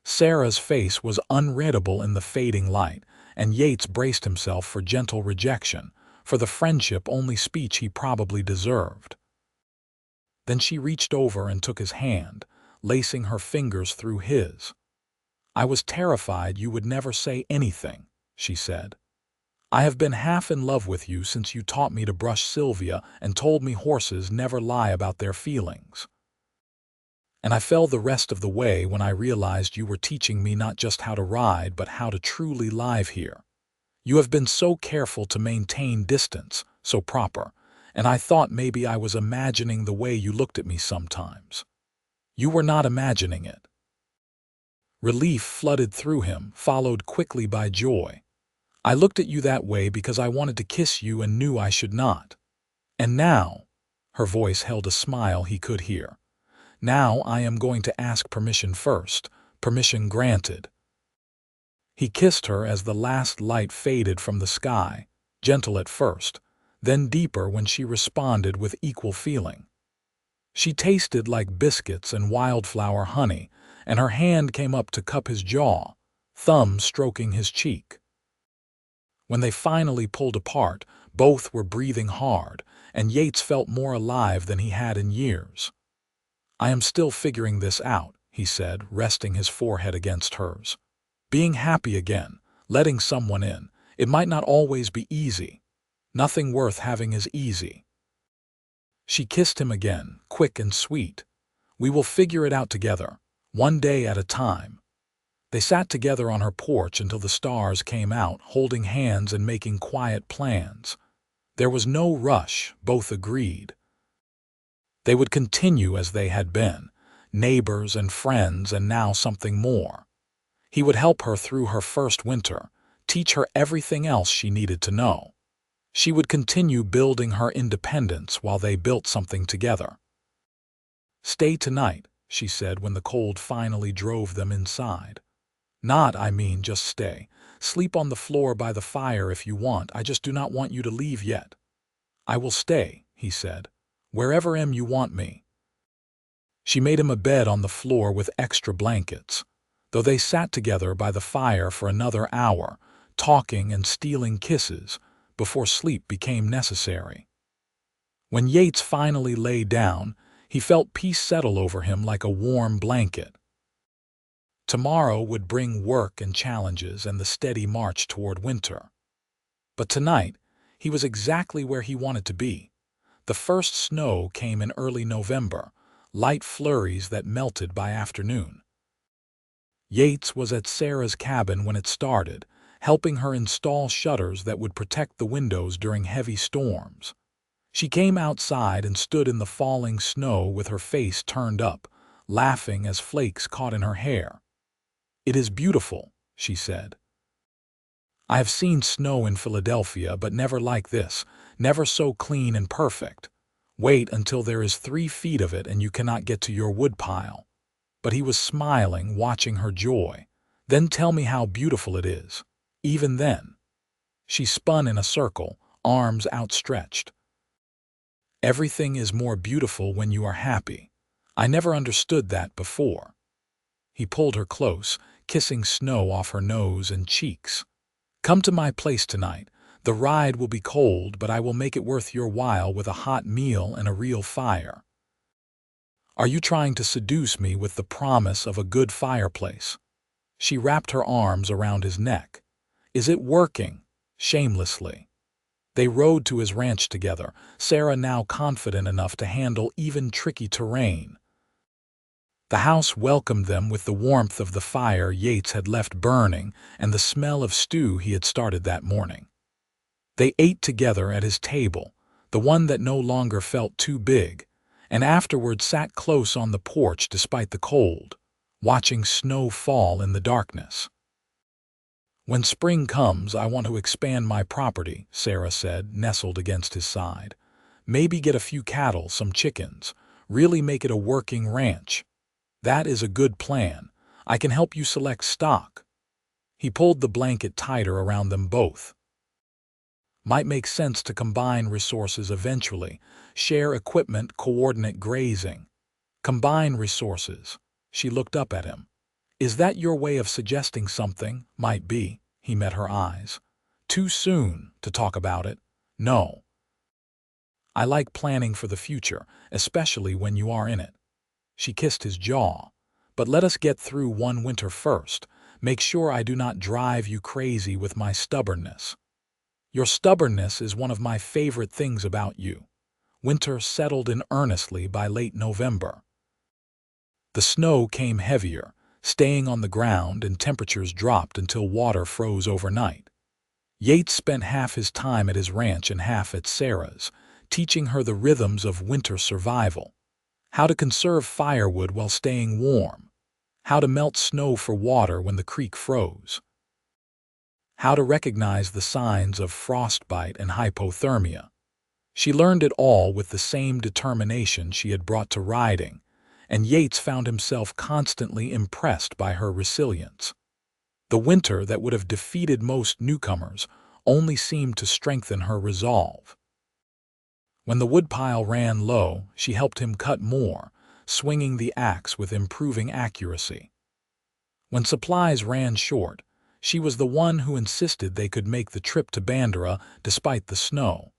Sarah's face was unreadable in the fading light, and Yates braced himself for gentle rejection, for the friendship-only speech he probably deserved. Then she reached over and took his hand, lacing her fingers through his. "I was terrified you would never say anything," she said. "I have been half in love with you since you taught me to brush Sylvia and told me horses never lie about their feelings. And I fell the rest of the way when I realized you were teaching me not just how to ride but how to truly live here. You have been so careful to maintain distance, so proper, and I thought maybe I was imagining the way you looked at me sometimes. You were not imagining it." Relief flooded through him, followed quickly by joy. "I looked at you that way because I wanted to kiss you and knew I should not. And now," her voice held a smile he could hear, "now I am going to ask permission first, permission granted." He kissed her as the last light faded from the sky, gentle at first, then deeper when she responded with equal feeling. She tasted like biscuits and wildflower honey, and her hand came up to cup his jaw, thumb stroking his cheek. When they finally pulled apart, both were breathing hard, and Yates felt more alive than he had in years. "I am still figuring this out," he said, resting his forehead against hers. "Being happy again, letting someone in, it might not always be easy. Nothing worth having is easy." She kissed him again, quick and sweet. "We will figure it out together, one day at a time." They sat together on her porch until the stars came out, holding hands and making quiet plans. There was no rush, both agreed. They would continue as they had been, neighbors and friends, and now something more. He would help her through her first winter, teach her everything else she needed to know. She would continue building her independence while they built something together. "Stay tonight," she said when the cold finally drove them inside. I mean just stay. Sleep on the floor by the fire if you want. I just do not want you to leave yet." "I will stay," he said, "wherever you want me." She made him a bed on the floor with extra blankets, though they sat together by the fire for another hour, talking and stealing kisses, before sleep became necessary. When Yates finally lay down, he felt peace settle over him like a warm blanket. Tomorrow would bring work and challenges and the steady march toward winter. But tonight, he was exactly where he wanted to be. The first snow came in early November, light flurries that melted by afternoon. Yates was at Sarah's cabin when it started, helping her install shutters that would protect the windows during heavy storms. She came outside and stood in the falling snow with her face turned up, laughing as flakes caught in her hair. "It is beautiful," she said. "I have seen snow in Philadelphia, but never like this, never so clean and perfect. Wait until there is 3 feet of it and you cannot get to your woodpile." But he was smiling, watching her joy. "Then tell me how beautiful it is. Even then." She spun in a circle, arms outstretched. "Everything is more beautiful when you are happy. I never understood that before." He pulled her close, kissing snow off her nose and cheeks. "Come to my place tonight. The ride will be cold, but I will make it worth your while with a hot meal and a real fire." "Are you trying to seduce me with the promise of a good fireplace?" She wrapped her arms around his neck. "Is it working?" Shamelessly. They rode to his ranch together, Sarah now confident enough to handle even tricky terrain. The house welcomed them with the warmth of the fire Yates had left burning and the smell of stew he had started that morning. They ate together at his table, the one that no longer felt too big, and afterward sat close on the porch despite the cold, watching snow fall in the darkness. "When spring comes, I want to expand my property," Sarah said, nestled against his side. "Maybe get a few cattle, some chickens, really make it a working ranch. That is a good plan. I can help you select stock." He pulled the blanket tighter around them both. "Might make sense to combine resources eventually. Share equipment, coordinate grazing." "Combine resources." She looked up at him. Is that your way of suggesting something? Might be. He met her eyes. Too soon to talk about it. No. I like planning for the future, especially when you are in it. She kissed his jaw. But let us get through one winter first. Make sure I do not drive you crazy with my stubbornness. Your stubbornness is one of my favorite things about you. Winter settled in earnestly by late November. The snow came heavier, staying on the ground, and temperatures dropped until water froze overnight. Yates spent half his time at his ranch and half at Sarah's, teaching her the rhythms of winter survival. How to conserve firewood while staying warm. How to melt snow for water when the creek froze. How to recognize the signs of frostbite and hypothermia. She learned it all with the same determination she had brought to riding, and Yates found himself constantly impressed by her resilience. The winter that would have defeated most newcomers only seemed to strengthen her resolve. When the woodpile ran low, she helped him cut more, swinging the axe with improving accuracy. When supplies ran short, she was the one who insisted they could make the trip to Bandera despite the snow.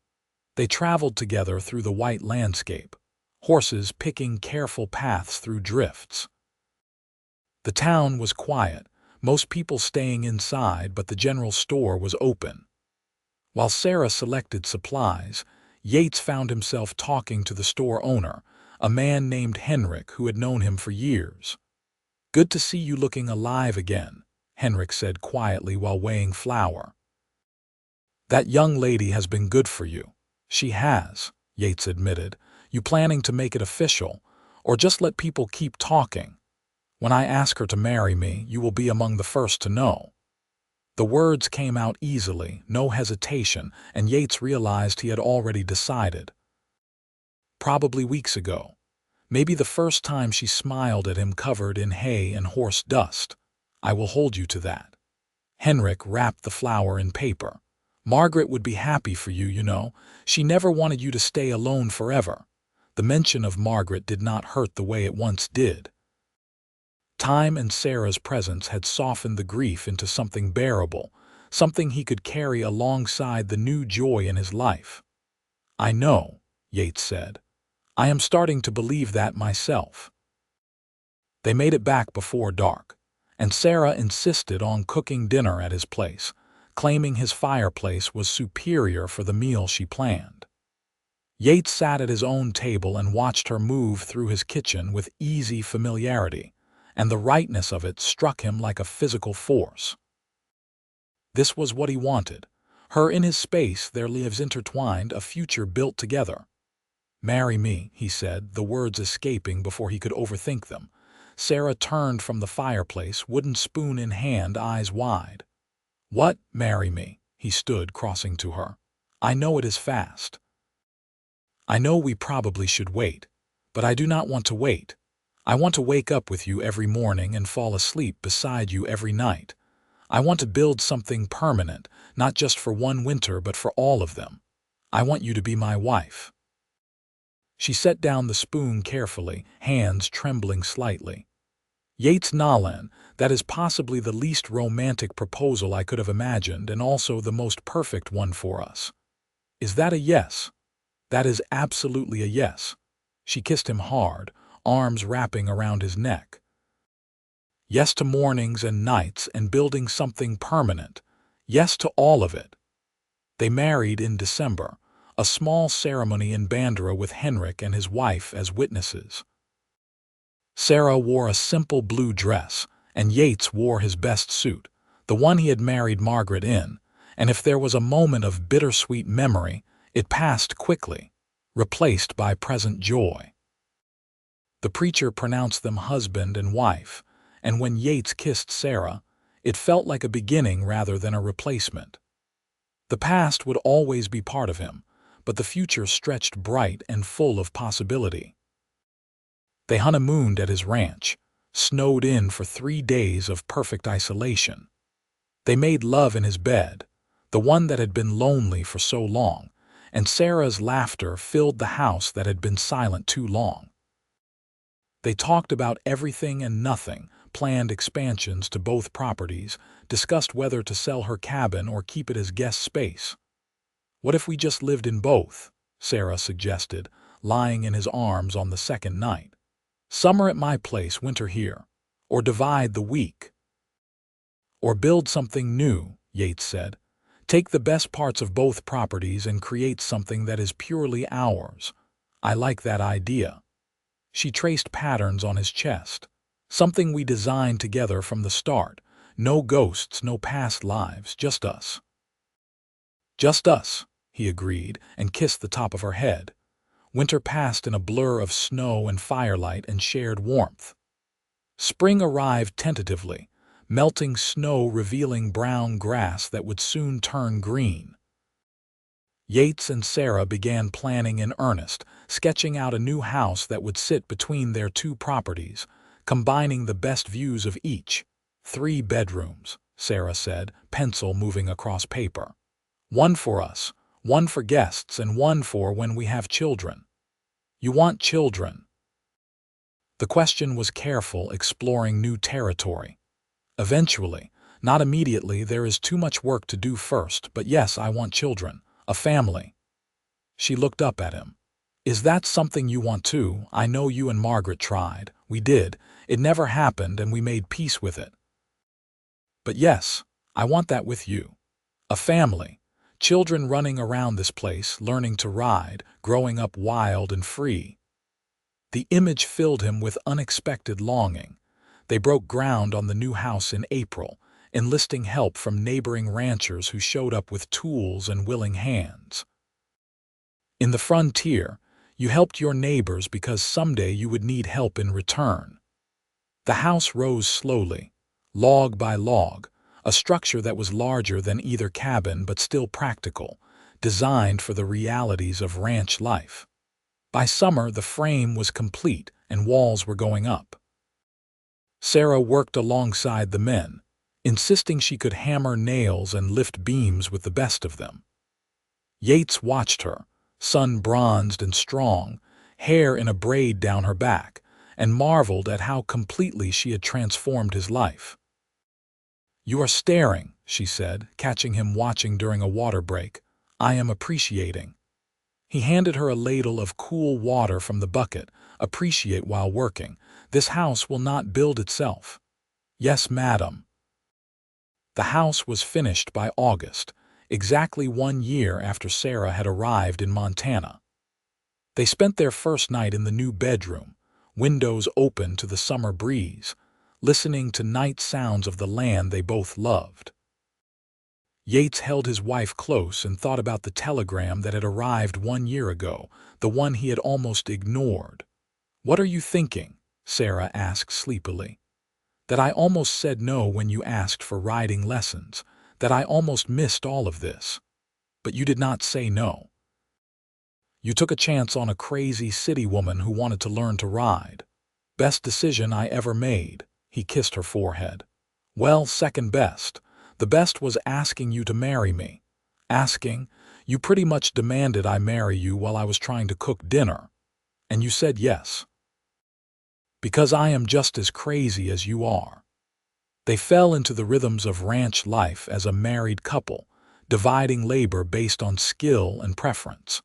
They traveled together through the white landscape, horses picking careful paths through drifts. The town was quiet, most people staying inside, but the general store was open. While Sarah selected supplies, Yates found himself talking to the store owner, a man named Henrik who had known him for years. "Good to see you looking alive again," Henrik said quietly while weighing flour. "That young lady has been good for you." "She has," Yates admitted. "You planning to make it official, or just let people keep talking? When I ask her to marry me, you will be among the first to know." The words came out easily, no hesitation, and Yates realized he had already decided. Probably weeks ago. Maybe the first time she smiled at him covered in hay and horse dust. "I will hold you to that." Henrik wrapped the flower in paper. "Margaret would be happy for you, you know. She never wanted you to stay alone forever." The mention of Margaret did not hurt the way it once did. Time and Sarah's presence had softened the grief into something bearable, something he could carry alongside the new joy in his life. "I know," Yates said. "I am starting to believe that myself." They made it back before dark, and Sarah insisted on cooking dinner at his place, claiming his fireplace was superior for the meal she planned. Yates sat at his own table and watched her move through his kitchen with easy familiarity, and the rightness of it struck him like a physical force. This was what he wanted. Her in his space, their lives intertwined, a future built together. "Marry me," he said, the words escaping before he could overthink them. Sarah turned from the fireplace, wooden spoon in hand, eyes wide. "What, marry me?" He stood, crossing to her. "I know it is fast. I know we probably should wait, but I do not want to wait. I want to wake up with you every morning and fall asleep beside you every night. I want to build something permanent, not just for one winter but for all of them. I want you to be my wife." She set down the spoon carefully, hands trembling slightly. "Yates Nolan, that is possibly the least romantic proposal I could have imagined, and also the most perfect one for us. Is that a yes?" "That is absolutely a yes." She kissed him hard, arms wrapping around his neck. "Yes to mornings and nights and building something permanent. Yes to all of it." They married in December, a small ceremony in Bandera with Henrik and his wife as witnesses. Sarah wore a simple blue dress, and Yates wore his best suit, the one he had married Margaret in, and if there was a moment of bittersweet memory, it passed quickly, replaced by present joy. The preacher pronounced them husband and wife, and when Yates kissed Sarah, it felt like a beginning rather than a replacement. The past would always be part of him, but the future stretched bright and full of possibility. They honeymooned at his ranch, snowed in for 3 days of perfect isolation. They made love in his bed, the one that had been lonely for so long, and Sarah's laughter filled the house that had been silent too long. They talked about everything and nothing, planned expansions to both properties, discussed whether to sell her cabin or keep it as guest space. "What if we just lived in both?" Sarah suggested, lying in his arms on the second night. "Summer at my place, winter here. Or divide the week." "Or build something new," Yates said. "Take the best parts of both properties and create something that is purely ours." "I like that idea." She traced patterns on his chest. "Something we designed together from the start. No ghosts, no past lives, just us." "Just us," he agreed and kissed the top of her head. Winter passed in a blur of snow and firelight and shared warmth. Spring arrived tentatively, melting snow revealing brown grass that would soon turn green. Yates and Sarah began planning in earnest, sketching out a new house that would sit between their two properties, combining the best views of each. "3 bedrooms," Sarah said, pencil moving across paper. "One for us, one for guests, and one for when we have children." "You want children?" The question was careful, exploring new territory. "Eventually. Not immediately, there is too much work to do first, but yes, I want children. A family." She looked up at him. "Is that something you want too? I know you and Margaret tried. We did. It never happened and we made peace with it. But yes, I want that with you. A family. Children running around this place, learning to ride, growing up wild and free." The image filled him with unexpected longing. They broke ground on the new house in April, enlisting help from neighboring ranchers who showed up with tools and willing hands. "In the frontier, you helped your neighbors because someday you would need help in return." The house rose slowly, log by log, a structure that was larger than either cabin but still practical, designed for the realities of ranch life. By summer, the frame was complete and walls were going up. Sarah worked alongside the men, insisting she could hammer nails and lift beams with the best of them. Yates watched her, sun-bronzed and strong, hair in a braid down her back, and marveled at how completely she had transformed his life. "You are staring," she said, catching him watching during a water break. "I am appreciating." He handed her a ladle of cool water from the bucket. "Appreciate while working. This house will not build itself." "Yes, madam." The house was finished by August, exactly 1 year after Sarah had arrived in Montana. They spent their first night in the new bedroom, windows open to the summer breeze, listening to night sounds of the land they both loved. Yates held his wife close and thought about the telegram that had arrived 1 year ago, the one he had almost ignored. "What are you thinking?" Sarah asked sleepily. "That I almost said no when you asked for riding lessons, that I almost missed all of this. But you did not say no. You took a chance on a crazy city woman who wanted to learn to ride. Best decision I ever made." He kissed her forehead. "Well, second best. The best was asking you to marry me. Asking, you pretty much demanded I marry you while I was trying to cook dinner. And you said yes. Because I am just as crazy as you are." They fell into the rhythms of ranch life as a married couple, dividing labor based on skill and preference.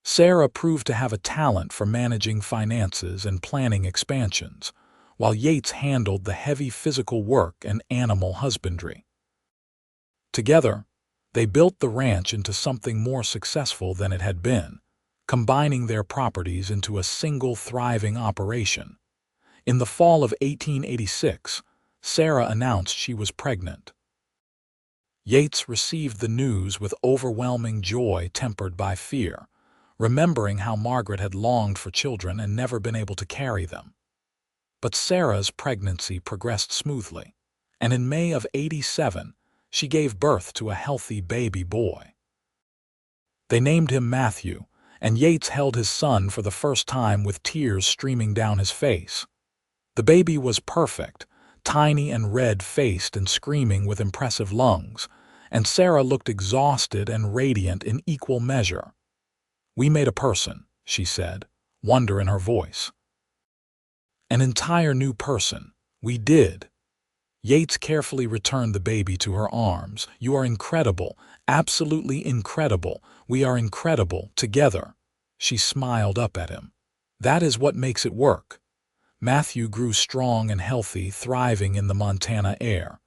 Sarah proved to have a talent for managing finances and planning expansions, while Yates handled the heavy physical work and animal husbandry. Together, they built the ranch into something more successful than it had been, combining their properties into a single thriving operation. In the fall of 1886, Sarah announced she was pregnant. Yates received the news with overwhelming joy tempered by fear, remembering how Margaret had longed for children and never been able to carry them. But Sarah's pregnancy progressed smoothly, and in May of '87, she gave birth to a healthy baby boy. They named him Matthew, and Yates held his son for the first time with tears streaming down his face. The baby was perfect, tiny and red-faced and screaming with impressive lungs, and Sarah looked exhausted and radiant in equal measure. "We made a person," she said, wonder in her voice. "An entire new person, We did. Yates carefully returned the baby to her arms. You are incredible, absolutely incredible. We are incredible together. She smiled up at him. That is what makes it work. Matthew grew strong and healthy, thriving in the Montana air.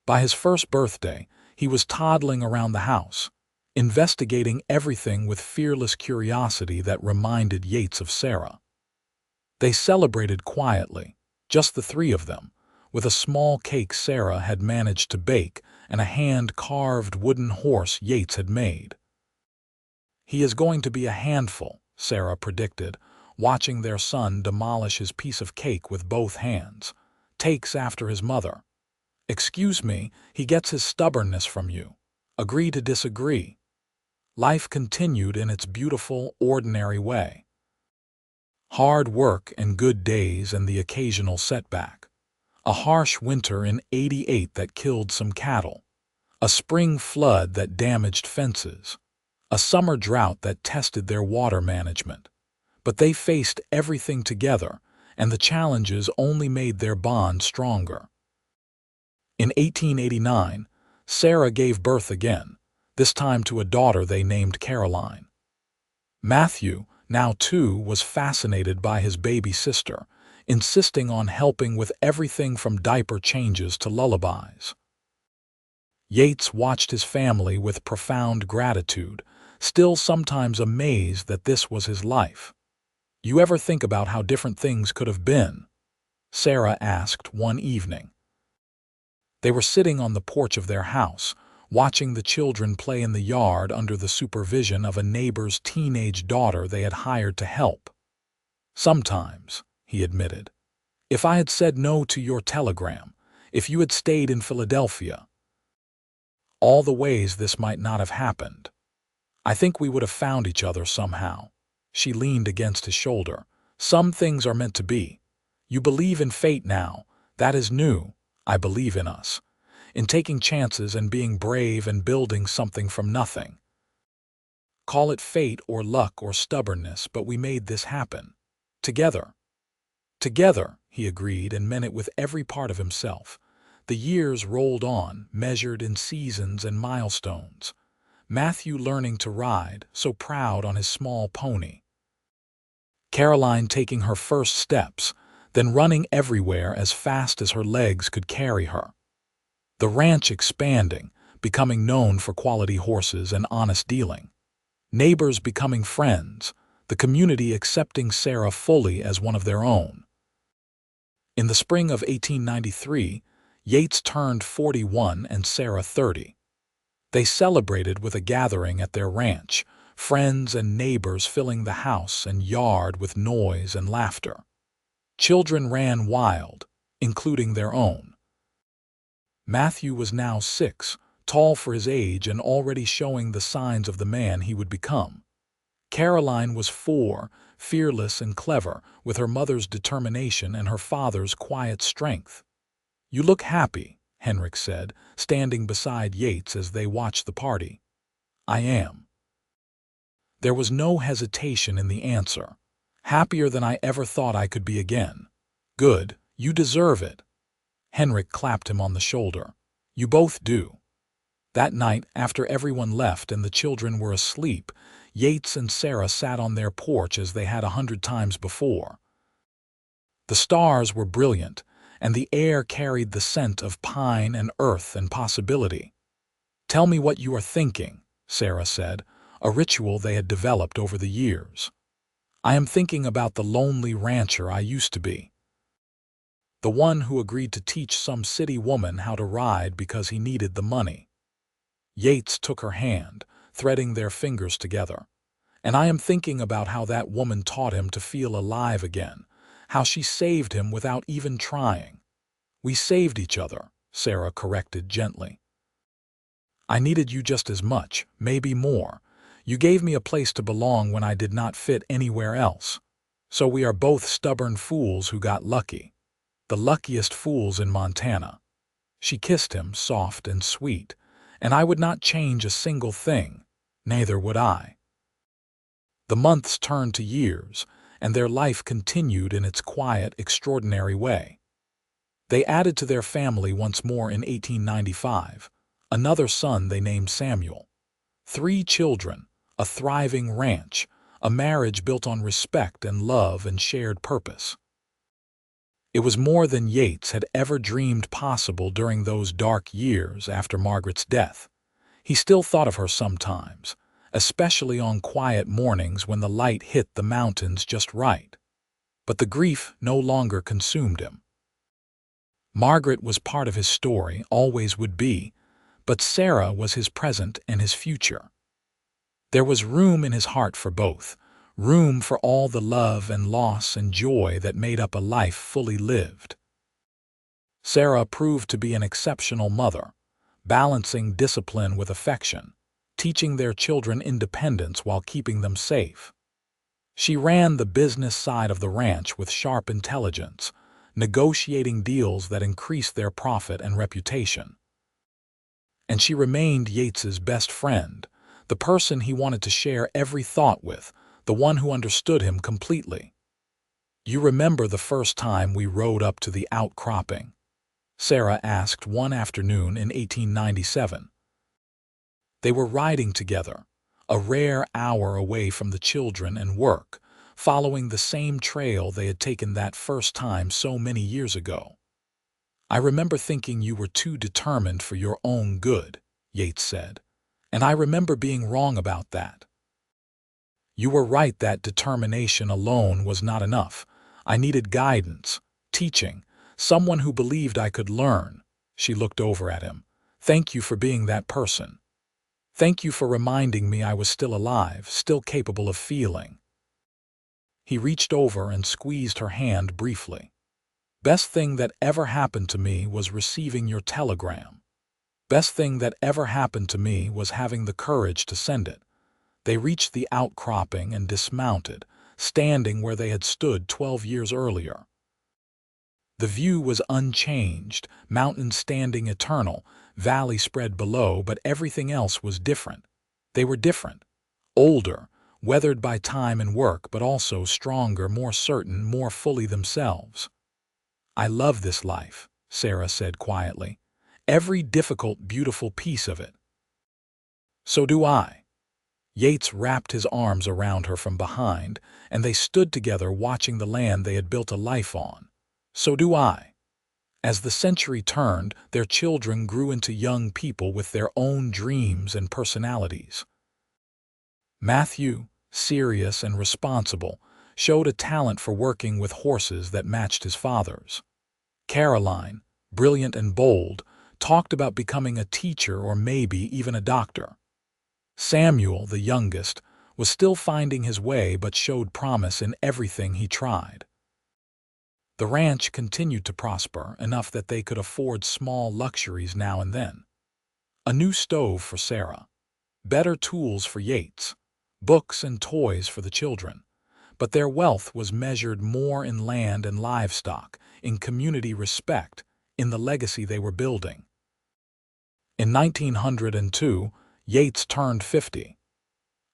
By his first birthday, he was toddling around the house, investigating everything with fearless curiosity that reminded Yates of Sarah. They celebrated quietly, just the three of them, with a small cake Sarah had managed to bake and a hand-carved wooden horse Yates had made. He is going to be a handful, Sarah predicted, watching their son demolish his piece of cake with both hands, takes after his mother. Excuse me, he gets his stubbornness from you. Agree to disagree. Life continued in its beautiful, ordinary way. Hard work and good days and the occasional setback. A harsh winter in '88 that killed some cattle. A spring flood that damaged fences. A summer drought that tested their water management. But they faced everything together, and the challenges only made their bond stronger. In 1889, Sarah gave birth again, this time to a daughter they named Caroline. Matthew, now 2, was fascinated by his baby sister, insisting on helping with everything from diaper changes to lullabies. Yates watched his family with profound gratitude, still sometimes amazed that this was his life. You ever think about how different things could have been? Sarah asked one evening. They were sitting on the porch of their house, watching the children play in the yard under the supervision of a neighbor's teenage daughter they had hired to help. Sometimes, he admitted, if I had said no to your telegram, if you had stayed in Philadelphia, all the ways this might not have happened. I think we would have found each other somehow. She leaned against his shoulder. Some things are meant to be. You believe in fate now. That is new. I believe in us. In taking chances and being brave and building something from nothing. Call it fate or luck or stubbornness, but we made this happen. Together. Together, he agreed and meant it with every part of himself. The years rolled on, measured in seasons and milestones. Matthew learning to ride, so proud on his small pony. Caroline taking her first steps, then running everywhere as fast as her legs could carry her. The ranch expanding, becoming known for quality horses and honest dealing. Neighbors becoming friends, the community accepting Sarah fully as one of their own. In the spring of 1893, Yates turned 41 and Sarah 30. They celebrated with a gathering at their ranch, friends and neighbors filling the house and yard with noise and laughter. Children ran wild, including their own. Matthew was now 6, tall for his age and already showing the signs of the man he would become. Caroline was 4, fearless and clever, with her mother's determination and her father's quiet strength. You look happy, Henrik said, standing beside Yates as they watched the party. I am. There was no hesitation in the answer. Happier than I ever thought I could be again. Good, you deserve it. Henrik clapped him on the shoulder. You both do. That night, after everyone left and the children were asleep, Yates and Sarah sat on their porch as they had 100 times before. The stars were brilliant, and the air carried the scent of pine and earth and possibility. Tell me what you are thinking, Sarah said, a ritual they had developed over the years. I am thinking about the lonely rancher I used to be. The one who agreed to teach some city woman how to ride because he needed the money. Yates took her hand, threading their fingers together. And I am thinking about how that woman taught him to feel alive again, how she saved him without even trying. We saved each other, Sarah corrected gently. I needed you just as much, maybe more. You gave me a place to belong when I did not fit anywhere else. So we are both stubborn fools who got lucky. The luckiest fools in Montana. She kissed him, soft and sweet, and I would not change a single thing, neither would I. The months turned to years, and their life continued in its quiet, extraordinary way. They added to their family once more in 1895, another son they named Samuel. 3 children, a thriving ranch, a marriage built on respect and love and shared purpose. It was more than Yates had ever dreamed possible during those dark years after Margaret's death. He still thought of her sometimes, especially on quiet mornings when the light hit the mountains just right. But the grief no longer consumed him. Margaret was part of his story, always would be, but Sarah was his present and his future. There was room in his heart for both, room for all the love and loss and joy that made up a life fully lived. Sarah proved to be an exceptional mother, balancing discipline with affection, teaching their children independence while keeping them safe. She ran the business side of the ranch with sharp intelligence, negotiating deals that increased their profit and reputation. And she remained Yates's best friend, the person he wanted to share every thought with, the one who understood him completely. "You remember the first time we rode up to the outcropping?" Sarah asked one afternoon in 1897. They were riding together, a rare hour away from the children and work, following the same trail they had taken that first time so many years ago. "I remember thinking you were too determined for your own good," Yates said, "and I remember being wrong about that. You were right that determination alone was not enough. I needed guidance, teaching, someone who believed I could learn." She looked over at him. "Thank you for being that person. Thank you for reminding me I was still alive, still capable of feeling." He reached over and squeezed her hand briefly. "Best thing that ever happened to me was receiving your telegram. Best thing that ever happened to me was having the courage to send it." They reached the outcropping and dismounted, standing where they had stood 12 years earlier. The view was unchanged, mountains standing eternal, valley spread below, but everything else was different. They were different. Older, weathered by time and work, but also stronger, more certain, more fully themselves. "I love this life," Sarah said quietly. "Every difficult, beautiful piece of it." "So do I." Yates wrapped his arms around her from behind, and they stood together watching the land they had built a life on. "So do I." As the century turned, their children grew into young people with their own dreams and personalities. Matthew, serious and responsible, showed a talent for working with horses that matched his father's. Caroline, brilliant and bold, talked about becoming a teacher or maybe even a doctor. Samuel, the youngest, was still finding his way but showed promise in everything he tried. The ranch continued to prosper enough that they could afford small luxuries now and then. A new stove for Sarah, better tools for Yates, books and toys for the children. But their wealth was measured more in land and livestock, in community respect, in the legacy they were building. In 1902, Yates turned 50.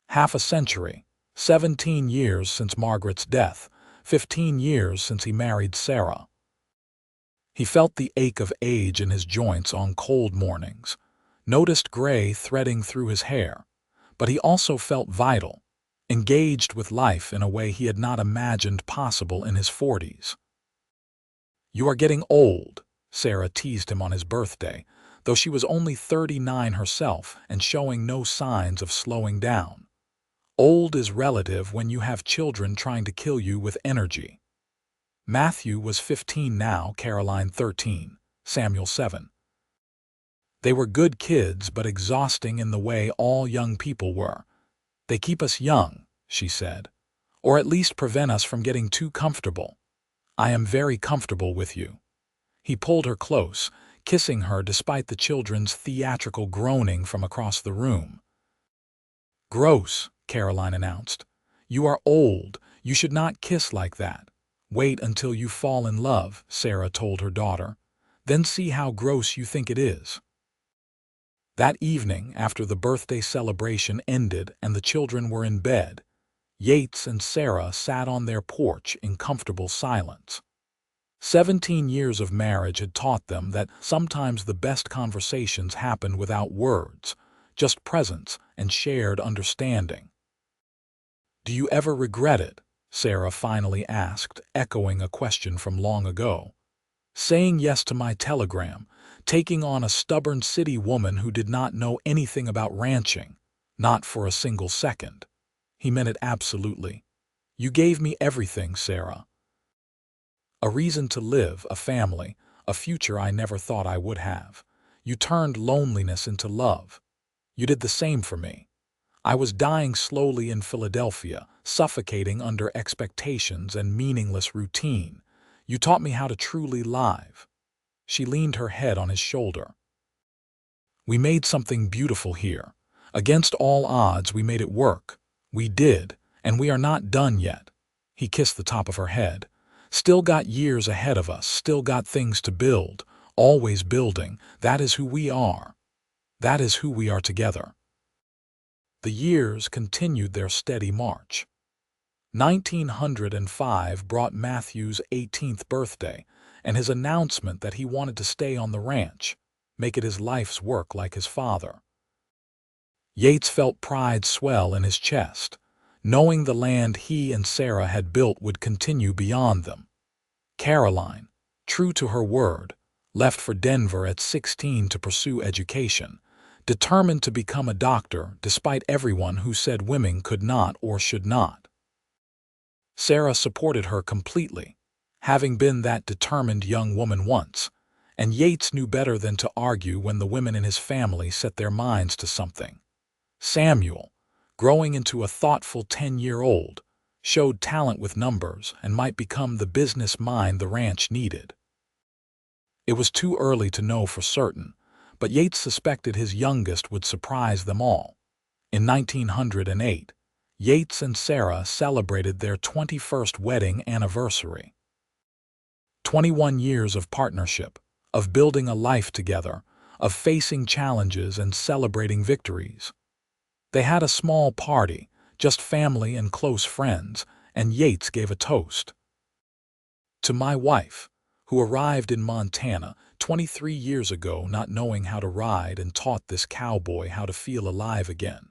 Half a century, 17 years since Margaret's death, 15 years since he married Sarah. He felt the ache of age in his joints on cold mornings, noticed gray threading through his hair, but he also felt vital, engaged with life in a way he had not imagined possible in his 40s. "You are getting old," Sarah teased him on his birthday, though she was only 39 herself and showing no signs of slowing down. "Old is relative when you have children trying to kill you with energy." Matthew was 15 now, Caroline 13, Samuel 7. They were good kids but exhausting in the way all young people were. "They keep us young," she said, "or at least prevent us from getting too comfortable. I am very comfortable with you." He pulled her close, kissing her despite the children's theatrical groaning from across the room. "Gross," Caroline announced. "You are old. You should not kiss like that." "Wait until you fall in love," Sarah told her daughter. "Then see how gross you think it is." That evening, after the birthday celebration ended and the children were in bed, Yates and Sarah sat on their porch in comfortable silence. 17 years of marriage had taught them that sometimes the best conversations happen without words, just presence and shared understanding. "Do you ever regret it?" Sarah finally asked, echoing a question from long ago. "Saying yes to my telegram, taking on a stubborn city woman who did not know anything about ranching, not for a single second." He meant it absolutely. "You gave me everything, Sarah. A reason to live, a family, a future I never thought I would have. You turned loneliness into love. You did the same for me. I was dying slowly in Philadelphia, suffocating under expectations and meaningless routine. You taught me how to truly live." She leaned her head on his shoulder. "We made something beautiful here. Against all odds, we made it work. We did, and we are not done yet." He kissed the top of her head. "Still got years ahead of us, still got things to build, always building. That is who we are. That is who we are together." The years continued their steady march. 1905 brought Matthew's 18th birthday and his announcement that he wanted to stay on the ranch, make it his life's work like his father. Yates felt pride swell in his chest, knowing the land he and Sarah had built would continue beyond them. Caroline, true to her word, left for Denver at 16 to pursue education, determined to become a doctor despite everyone who said women could not or should not. Sarah supported her completely, having been that determined young woman once, and Yates knew better than to argue when the women in his family set their minds to something. Samuel, growing into a thoughtful 10-year-old, showed talent with numbers and might become the business mind the ranch needed. It was too early to know for certain, but Yates suspected his youngest would surprise them all. In 1908, Yates and Sarah celebrated their 21st wedding anniversary. 21 years of partnership, of building a life together, of facing challenges and celebrating victories. They had a small party, just family and close friends, and Yates gave a toast. "To my wife, who arrived in Montana 23 years ago not knowing how to ride and taught this cowboy how to feel alive again.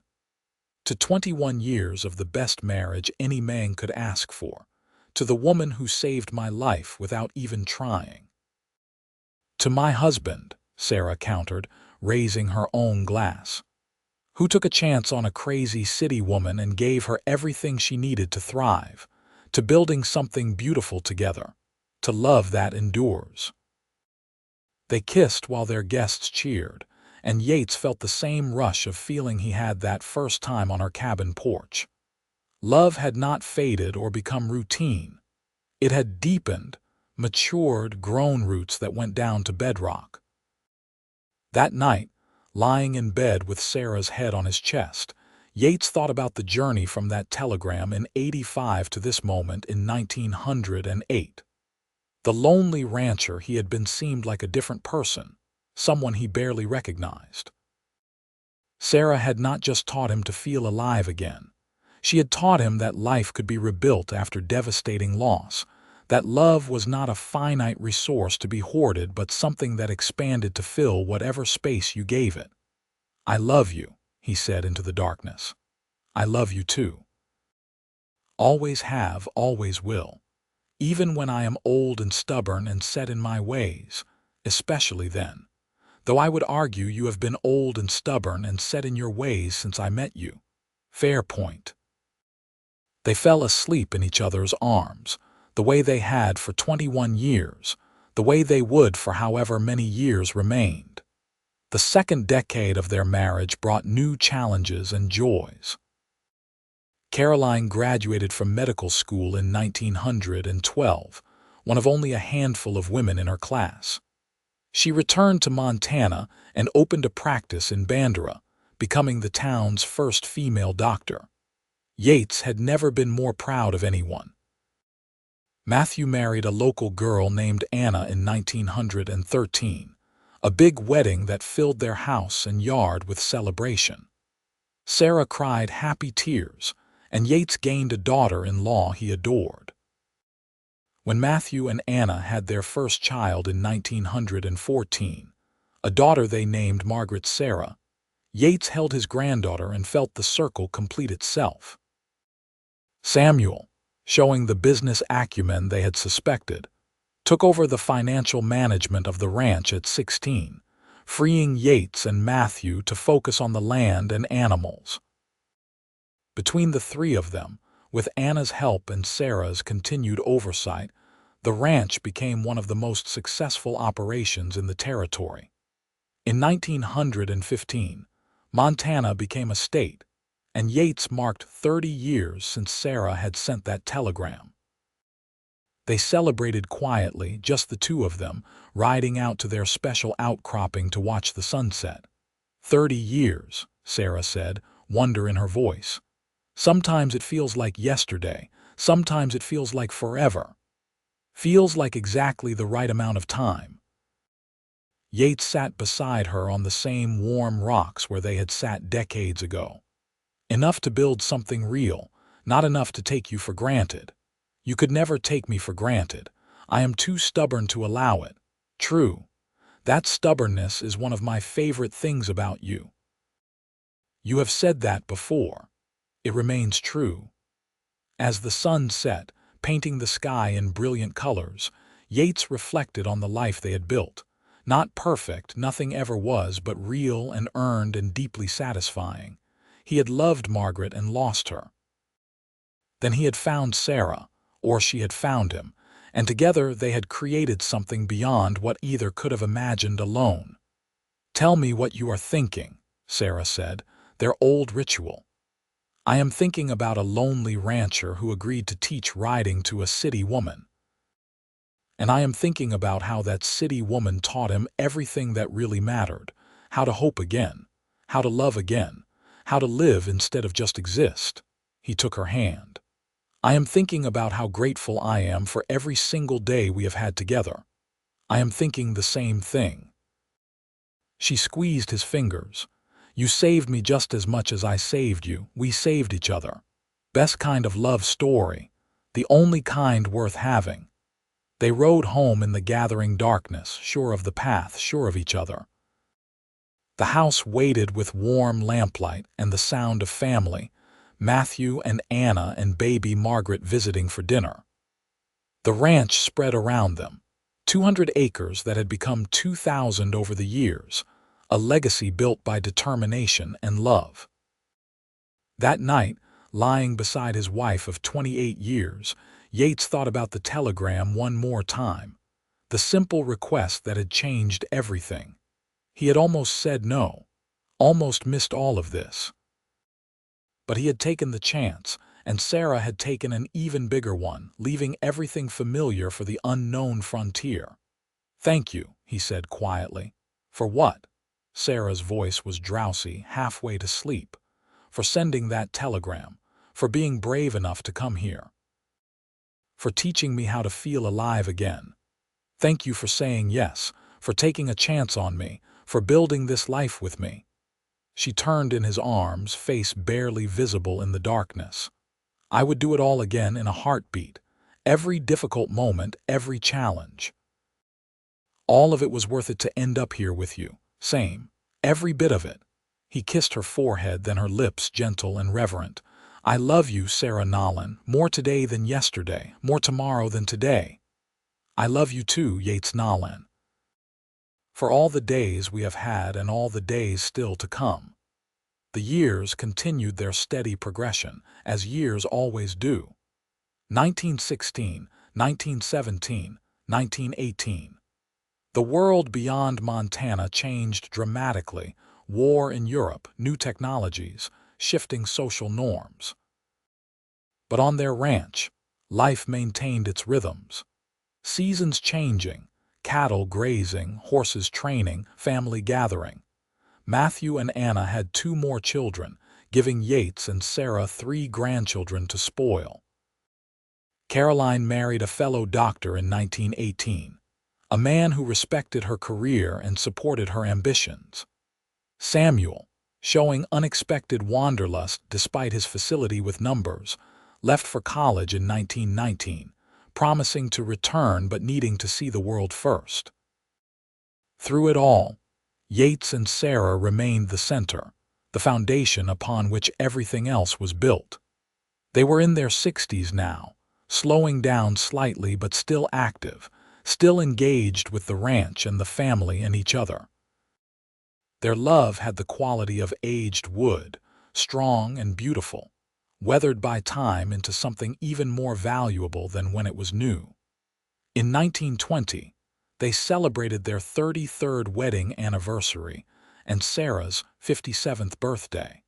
To 21 years of the best marriage any man could ask for. To the woman who saved my life without even trying." "To my husband," Sarah countered, raising her own glass, "who took a chance on a crazy city woman and gave her everything she needed to thrive, to building something beautiful together, to love that endures." They kissed while their guests cheered, and Yates felt the same rush of feeling he had that first time on her cabin porch. Love had not faded or become routine. It had deepened, matured, grown roots that went down to bedrock. That night, lying in bed with Sarah's head on his chest, Yates thought about the journey from that telegram in '85 to this moment in 1908. The lonely rancher he had been seemed like a different person, someone he barely recognized. Sarah had not just taught him to feel alive again. She had taught him that life could be rebuilt after devastating loss, that love was not a finite resource to be hoarded but something that expanded to fill whatever space you gave it. "I love you," he said into the darkness. "I love you too. Always have, always will. Even when I am old and stubborn and set in my ways, especially then. Though I would argue you have been old and stubborn and set in your ways since I met you." Fair point. They fell asleep in each other's arms, the way they had for 21 years, the way they would for however many years remained. The second decade of their marriage brought new challenges and joys. Caroline graduated from medical school in 1912, one of only a handful of women in her class. She returned to Montana and opened a practice in Bandera, becoming the town's first female doctor. Yates had never been more proud of anyone. Matthew married a local girl named Anna in 1913, a big wedding that filled their house and yard with celebration. Sarah cried happy tears, and Yates gained a daughter-in-law he adored. When Matthew and Anna had their first child in 1914, a daughter they named Margaret Sarah, Yates held his granddaughter and felt the circle complete itself. Samuel, showing the business acumen they had suspected, took over the financial management of the ranch at 16, freeing Yates and Matthew to focus on the land and animals. Between the three of them, with Anna's help and Sarah's continued oversight, the ranch became one of the most successful operations in the territory. In 1915, Montana became a state, and Yates marked 30 years since Sarah had sent that telegram. They celebrated quietly, just the two of them, riding out to their special outcropping to watch the sunset. 30 years, Sarah said, wonder in her voice. Sometimes it feels like yesterday, sometimes it feels like forever. Feels like exactly the right amount of time. Yates sat beside her on the same warm rocks where they had sat decades ago. Enough to build something real, not enough to take you for granted. You could never take me for granted. I am too stubborn to allow it. True. That stubbornness is one of my favorite things about you. You have said that before. It remains true. As the sun set, painting the sky in brilliant colors, Yates reflected on the life they had built. Not perfect, nothing ever was, but real and earned and deeply satisfying. He had loved Margaret and lost her. Then he had found Sarah, or she had found him, and together they had created something beyond what either could have imagined alone. Tell me what you are thinking, Sarah said, their old ritual. I am thinking about a lonely rancher who agreed to teach riding to a city woman. And I am thinking about how that city woman taught him everything that really mattered, how to hope again, how to love again, how to live instead of just exist. He took her hand. I am thinking about how grateful I am for every single day we have had together. I am thinking the same thing. She squeezed his fingers. You saved me just as much as I saved you. We saved each other. Best kind of love story. The only kind worth having. They rode home in the gathering darkness, sure of the path, sure of each other. The house waited with warm lamplight and the sound of family, Matthew and Anna and baby Margaret visiting for dinner. The ranch spread around them, 200 acres that had become 2,000 over the years, a legacy built by determination and love. That night, lying beside his wife of 28 years, Yates thought about the telegram one more time, the simple request that had changed everything. He had almost said no, almost missed all of this. But he had taken the chance, and Sarah had taken an even bigger one, leaving everything familiar for the unknown frontier. Thank you, he said quietly. For what? Sarah's voice was drowsy, halfway to sleep. For sending that telegram, for being brave enough to come here. For teaching me how to feel alive again. Thank you for saying yes, for taking a chance on me, for building this life with me. She turned in his arms, face barely visible in the darkness. I would do it all again in a heartbeat. Every difficult moment, every challenge. All of it was worth it to end up here with you. Same. Every bit of it. He kissed her forehead, then her lips, gentle and reverent. I love you, Sarah Nolan, more today than yesterday, more tomorrow than today. I love you too, Yates Nolan. For all the days we have had and all the days still to come. The years continued their steady progression, as years always do. 1916, 1917, 1918. The world beyond Montana changed dramatically. War in Europe, new technologies, shifting social norms. But on their ranch, life maintained its rhythms. Seasons changing, cattle grazing, horses training, family gathering. Matthew and Anna had 2 more children, giving Yates and Sarah 3 grandchildren to spoil. Caroline married a fellow doctor in 1918, a man who respected her career and supported her ambitions. Samuel, showing unexpected wanderlust despite his facility with numbers, left for college in 1919, promising to return but needing to see the world first. Through it all, Yates and Sarah remained the center, the foundation upon which everything else was built. They were in their 60s now, slowing down slightly but still active, still engaged with the ranch and the family and each other. Their love had the quality of aged wood, strong and beautiful, weathered by time into something even more valuable than when it was new. In 1920, they celebrated their 33rd wedding anniversary and Sarah's 57th birthday.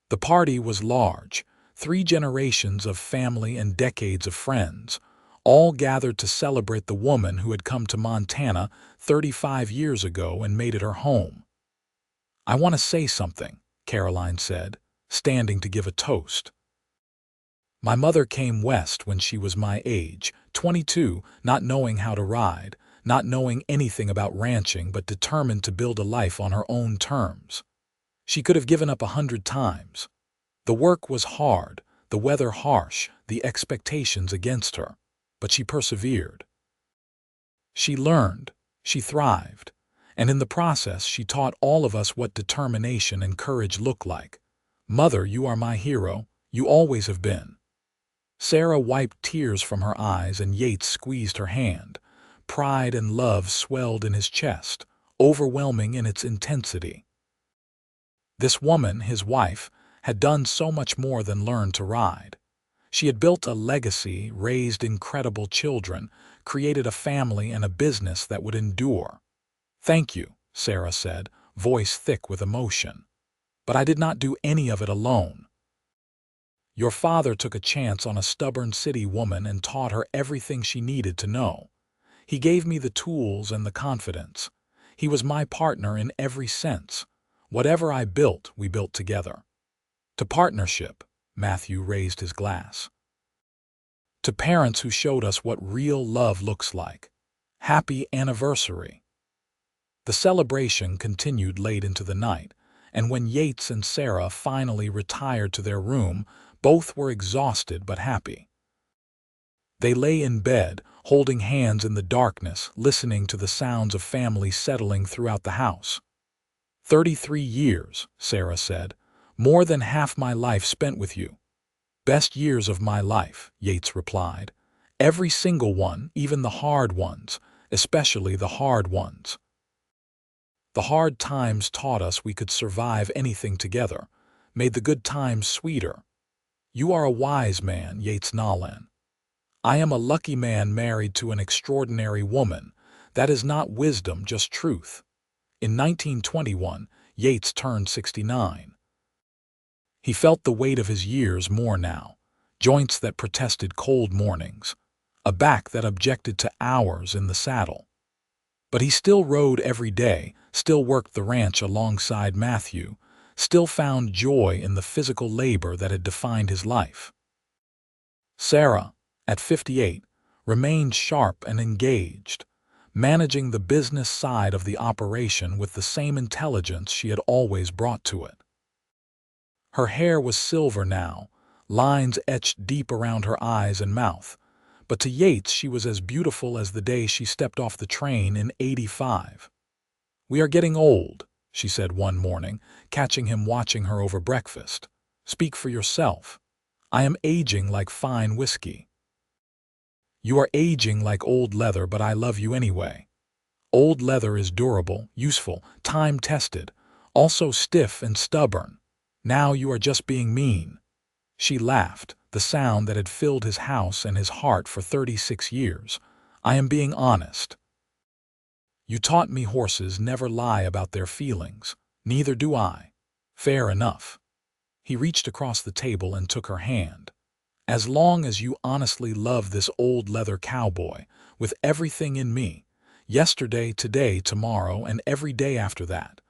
The party was large, 3 generations of family and decades of friends, all gathered to celebrate the woman who had come to Montana 35 years ago and made it her home. "I want to say something," Caroline said, standing to give a toast. "My mother came west when she was my age, 22, not knowing how to ride, not knowing anything about ranching but determined to build a life on her own terms. She could have given up 100 times. The work was hard, the weather harsh, the expectations against her, but she persevered. She learned, she thrived, and in the process she taught all of us what determination and courage look like. Mother, you are my hero, you always have been." Sarah wiped tears from her eyes and Yates squeezed her hand. Pride and love swelled in his chest, overwhelming in its intensity. This woman, his wife, had done so much more than learn to ride. She had built a legacy, raised incredible children, created a family and a business that would endure. "Thank you," Sarah said, voice thick with emotion. "But I did not do any of it alone. Your father took a chance on a stubborn city woman and taught her everything she needed to know. He gave me the tools and the confidence. He was my partner in every sense. Whatever I built, we built together. To partnership," Matthew raised his glass. "To parents who showed us what real love looks like. Happy anniversary." The celebration continued late into the night, and when Yates and Sarah finally retired to their room, both were exhausted but happy. They lay in bed, holding hands in the darkness, listening to the sounds of family settling throughout the house. 33 years, Sarah said. "More than half my life spent with you." "Best years of my life," Yates replied. "Every single one, even the hard ones, especially the hard ones. The hard times taught us we could survive anything together, made the good times sweeter. You are a wise man, Yates Nolan. I am a lucky man married to an extraordinary woman. That is not wisdom, just truth." In 1921, Yates turned 69. He felt the weight of his years more now, joints that protested cold mornings, a back that objected to hours in the saddle. But he still rode every day, still worked the ranch alongside Matthew, still found joy in the physical labor that had defined his life. Sarah, at 58, remained sharp and engaged, managing the business side of the operation with the same intelligence she had always brought to it. Her hair was silver now, lines etched deep around her eyes and mouth, but to Yates she was as beautiful as the day she stepped off the train in '85. "We are getting old," she said one morning, catching him watching her over breakfast. "Speak for yourself. I am aging like fine whiskey." "You are aging like old leather, but I love you anyway. Old leather is durable, useful, time-tested, also stiff and stubborn. Now you are just being mean." She laughed, the sound that had filled his house and his heart for 36 years. "I am being honest. You taught me horses never lie about their feelings. Neither do I. Fair enough." He reached across the table and took her hand. "As long as you honestly love this old leather cowboy, with everything in me, yesterday, today, tomorrow, and every day after that."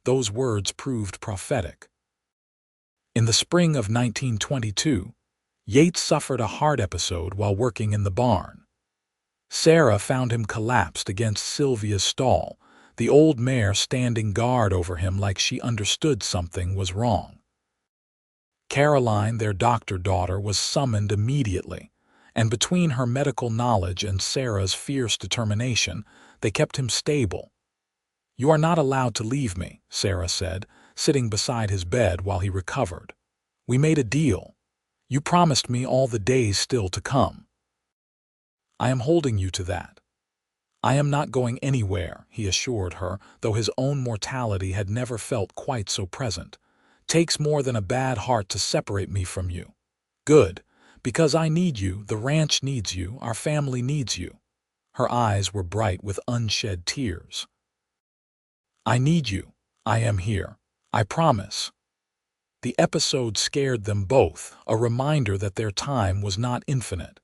Those words proved prophetic. In the spring of 1922, Yates suffered a heart episode while working in the barn. Sarah found him collapsed against Sylvia's stall, the old mare standing guard over him like she understood something was wrong. Caroline, their doctor daughter, was summoned immediately, And between her medical knowledge and Sarah's fierce determination, they kept him stable. "You are not allowed to leave me," Sarah said, sitting beside his bed while he recovered. "We made a deal. You promised me all the days still to come. I am holding you to that." "I am not going anywhere," he assured her, though his own mortality had never felt quite so present. "Takes more than a bad heart to separate me from you." "Good, because I need you, the ranch needs you, our family needs you." Her eyes were bright with unshed tears. "I need you. I am here. I promise." The episode scared them both, a reminder that their time was not infinite.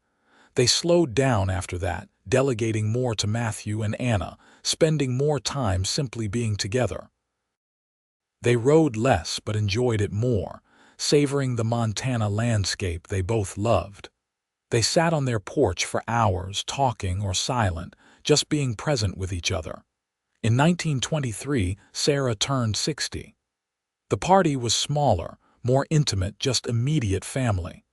They slowed down after that, delegating more to Matthew and Anna, spending more time simply being together. They rode less but enjoyed it more, savoring the Montana landscape they both loved. They sat on their porch for hours, talking or silent, just being present with each other. In 1923, Sarah turned 60. The party was smaller, more intimate, just immediate family.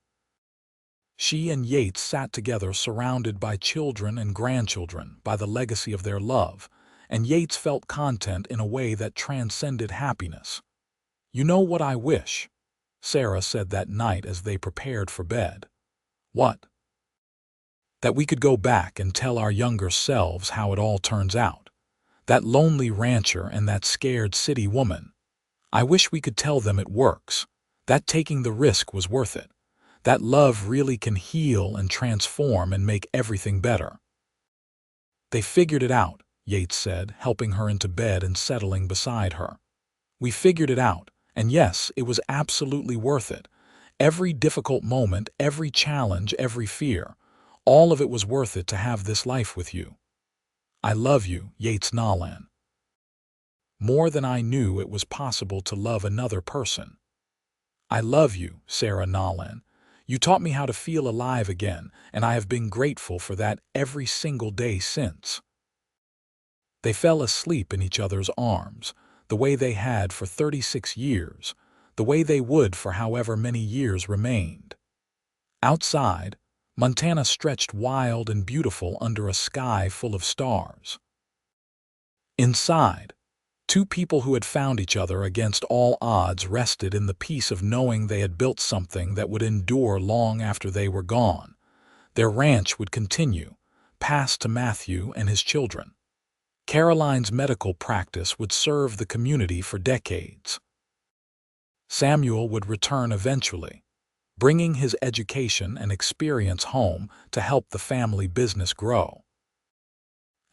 She and Yates sat together surrounded by children and grandchildren, by the legacy of their love, and Yates felt content in a way that transcended happiness. "You know what I wish?" Sarah said that night as they prepared for bed. "What?" "That we could go back and tell our younger selves how it all turns out. That lonely rancher and that scared city woman. I wish we could tell them it works, that taking the risk was worth it, that love really can heal and transform and make everything better." "They figured it out," Yates said, helping her into bed and settling beside her. "We figured it out, and yes, it was absolutely worth it. Every difficult moment, every challenge, every fear, all of it was worth it to have this life with you. I love you, Yates Nolan. More than I knew it was possible to love another person. I love you, Sarah Nolan. You taught me how to feel alive again, and I have been grateful for that every single day since." They fell asleep in each other's arms, the way they had for 36 years, the way they would for however many years remained. Outside, Montana stretched wild and beautiful under a sky full of stars. Inside, two people who had found each other against all odds rested in the peace of knowing they had built something that would endure long after they were gone. Their ranch would continue, passed to Matthew and his children. Caroline's medical practice would serve the community for decades. Samuel would return eventually, bringing his education and experience home to help the family business grow.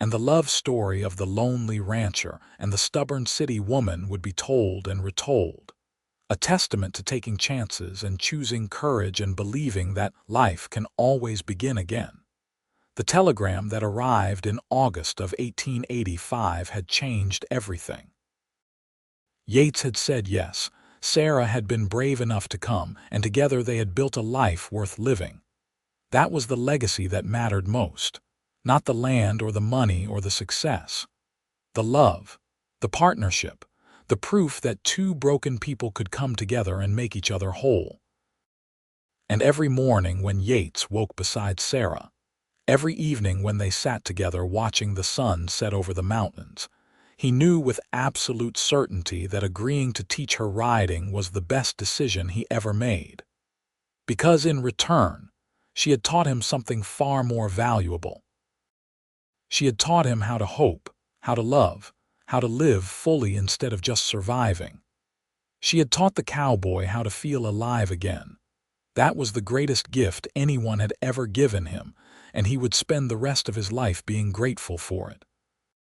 And the love story of the lonely rancher and the stubborn city woman would be told and retold, a testament to taking chances and choosing courage and believing that life can always begin again. The telegram that arrived in August of 1885 had changed everything. Yates had said yes, Sarah had been brave enough to come, and together they had built a life worth living. That was the legacy that mattered most. Not the land or the money or the success. The love, the partnership, the proof that two broken people could come together and make each other whole. And every morning when Yates woke beside Sarah, every evening when they sat together watching the sun set over the mountains, he knew with absolute certainty that agreeing to teach her riding was the best decision he ever made. Because in return, she had taught him something far more valuable. She had taught him how to hope, how to love, how to live fully instead of just surviving. She had taught the cowboy how to feel alive again. That was the greatest gift anyone had ever given him, and he would spend the rest of his life being grateful for it.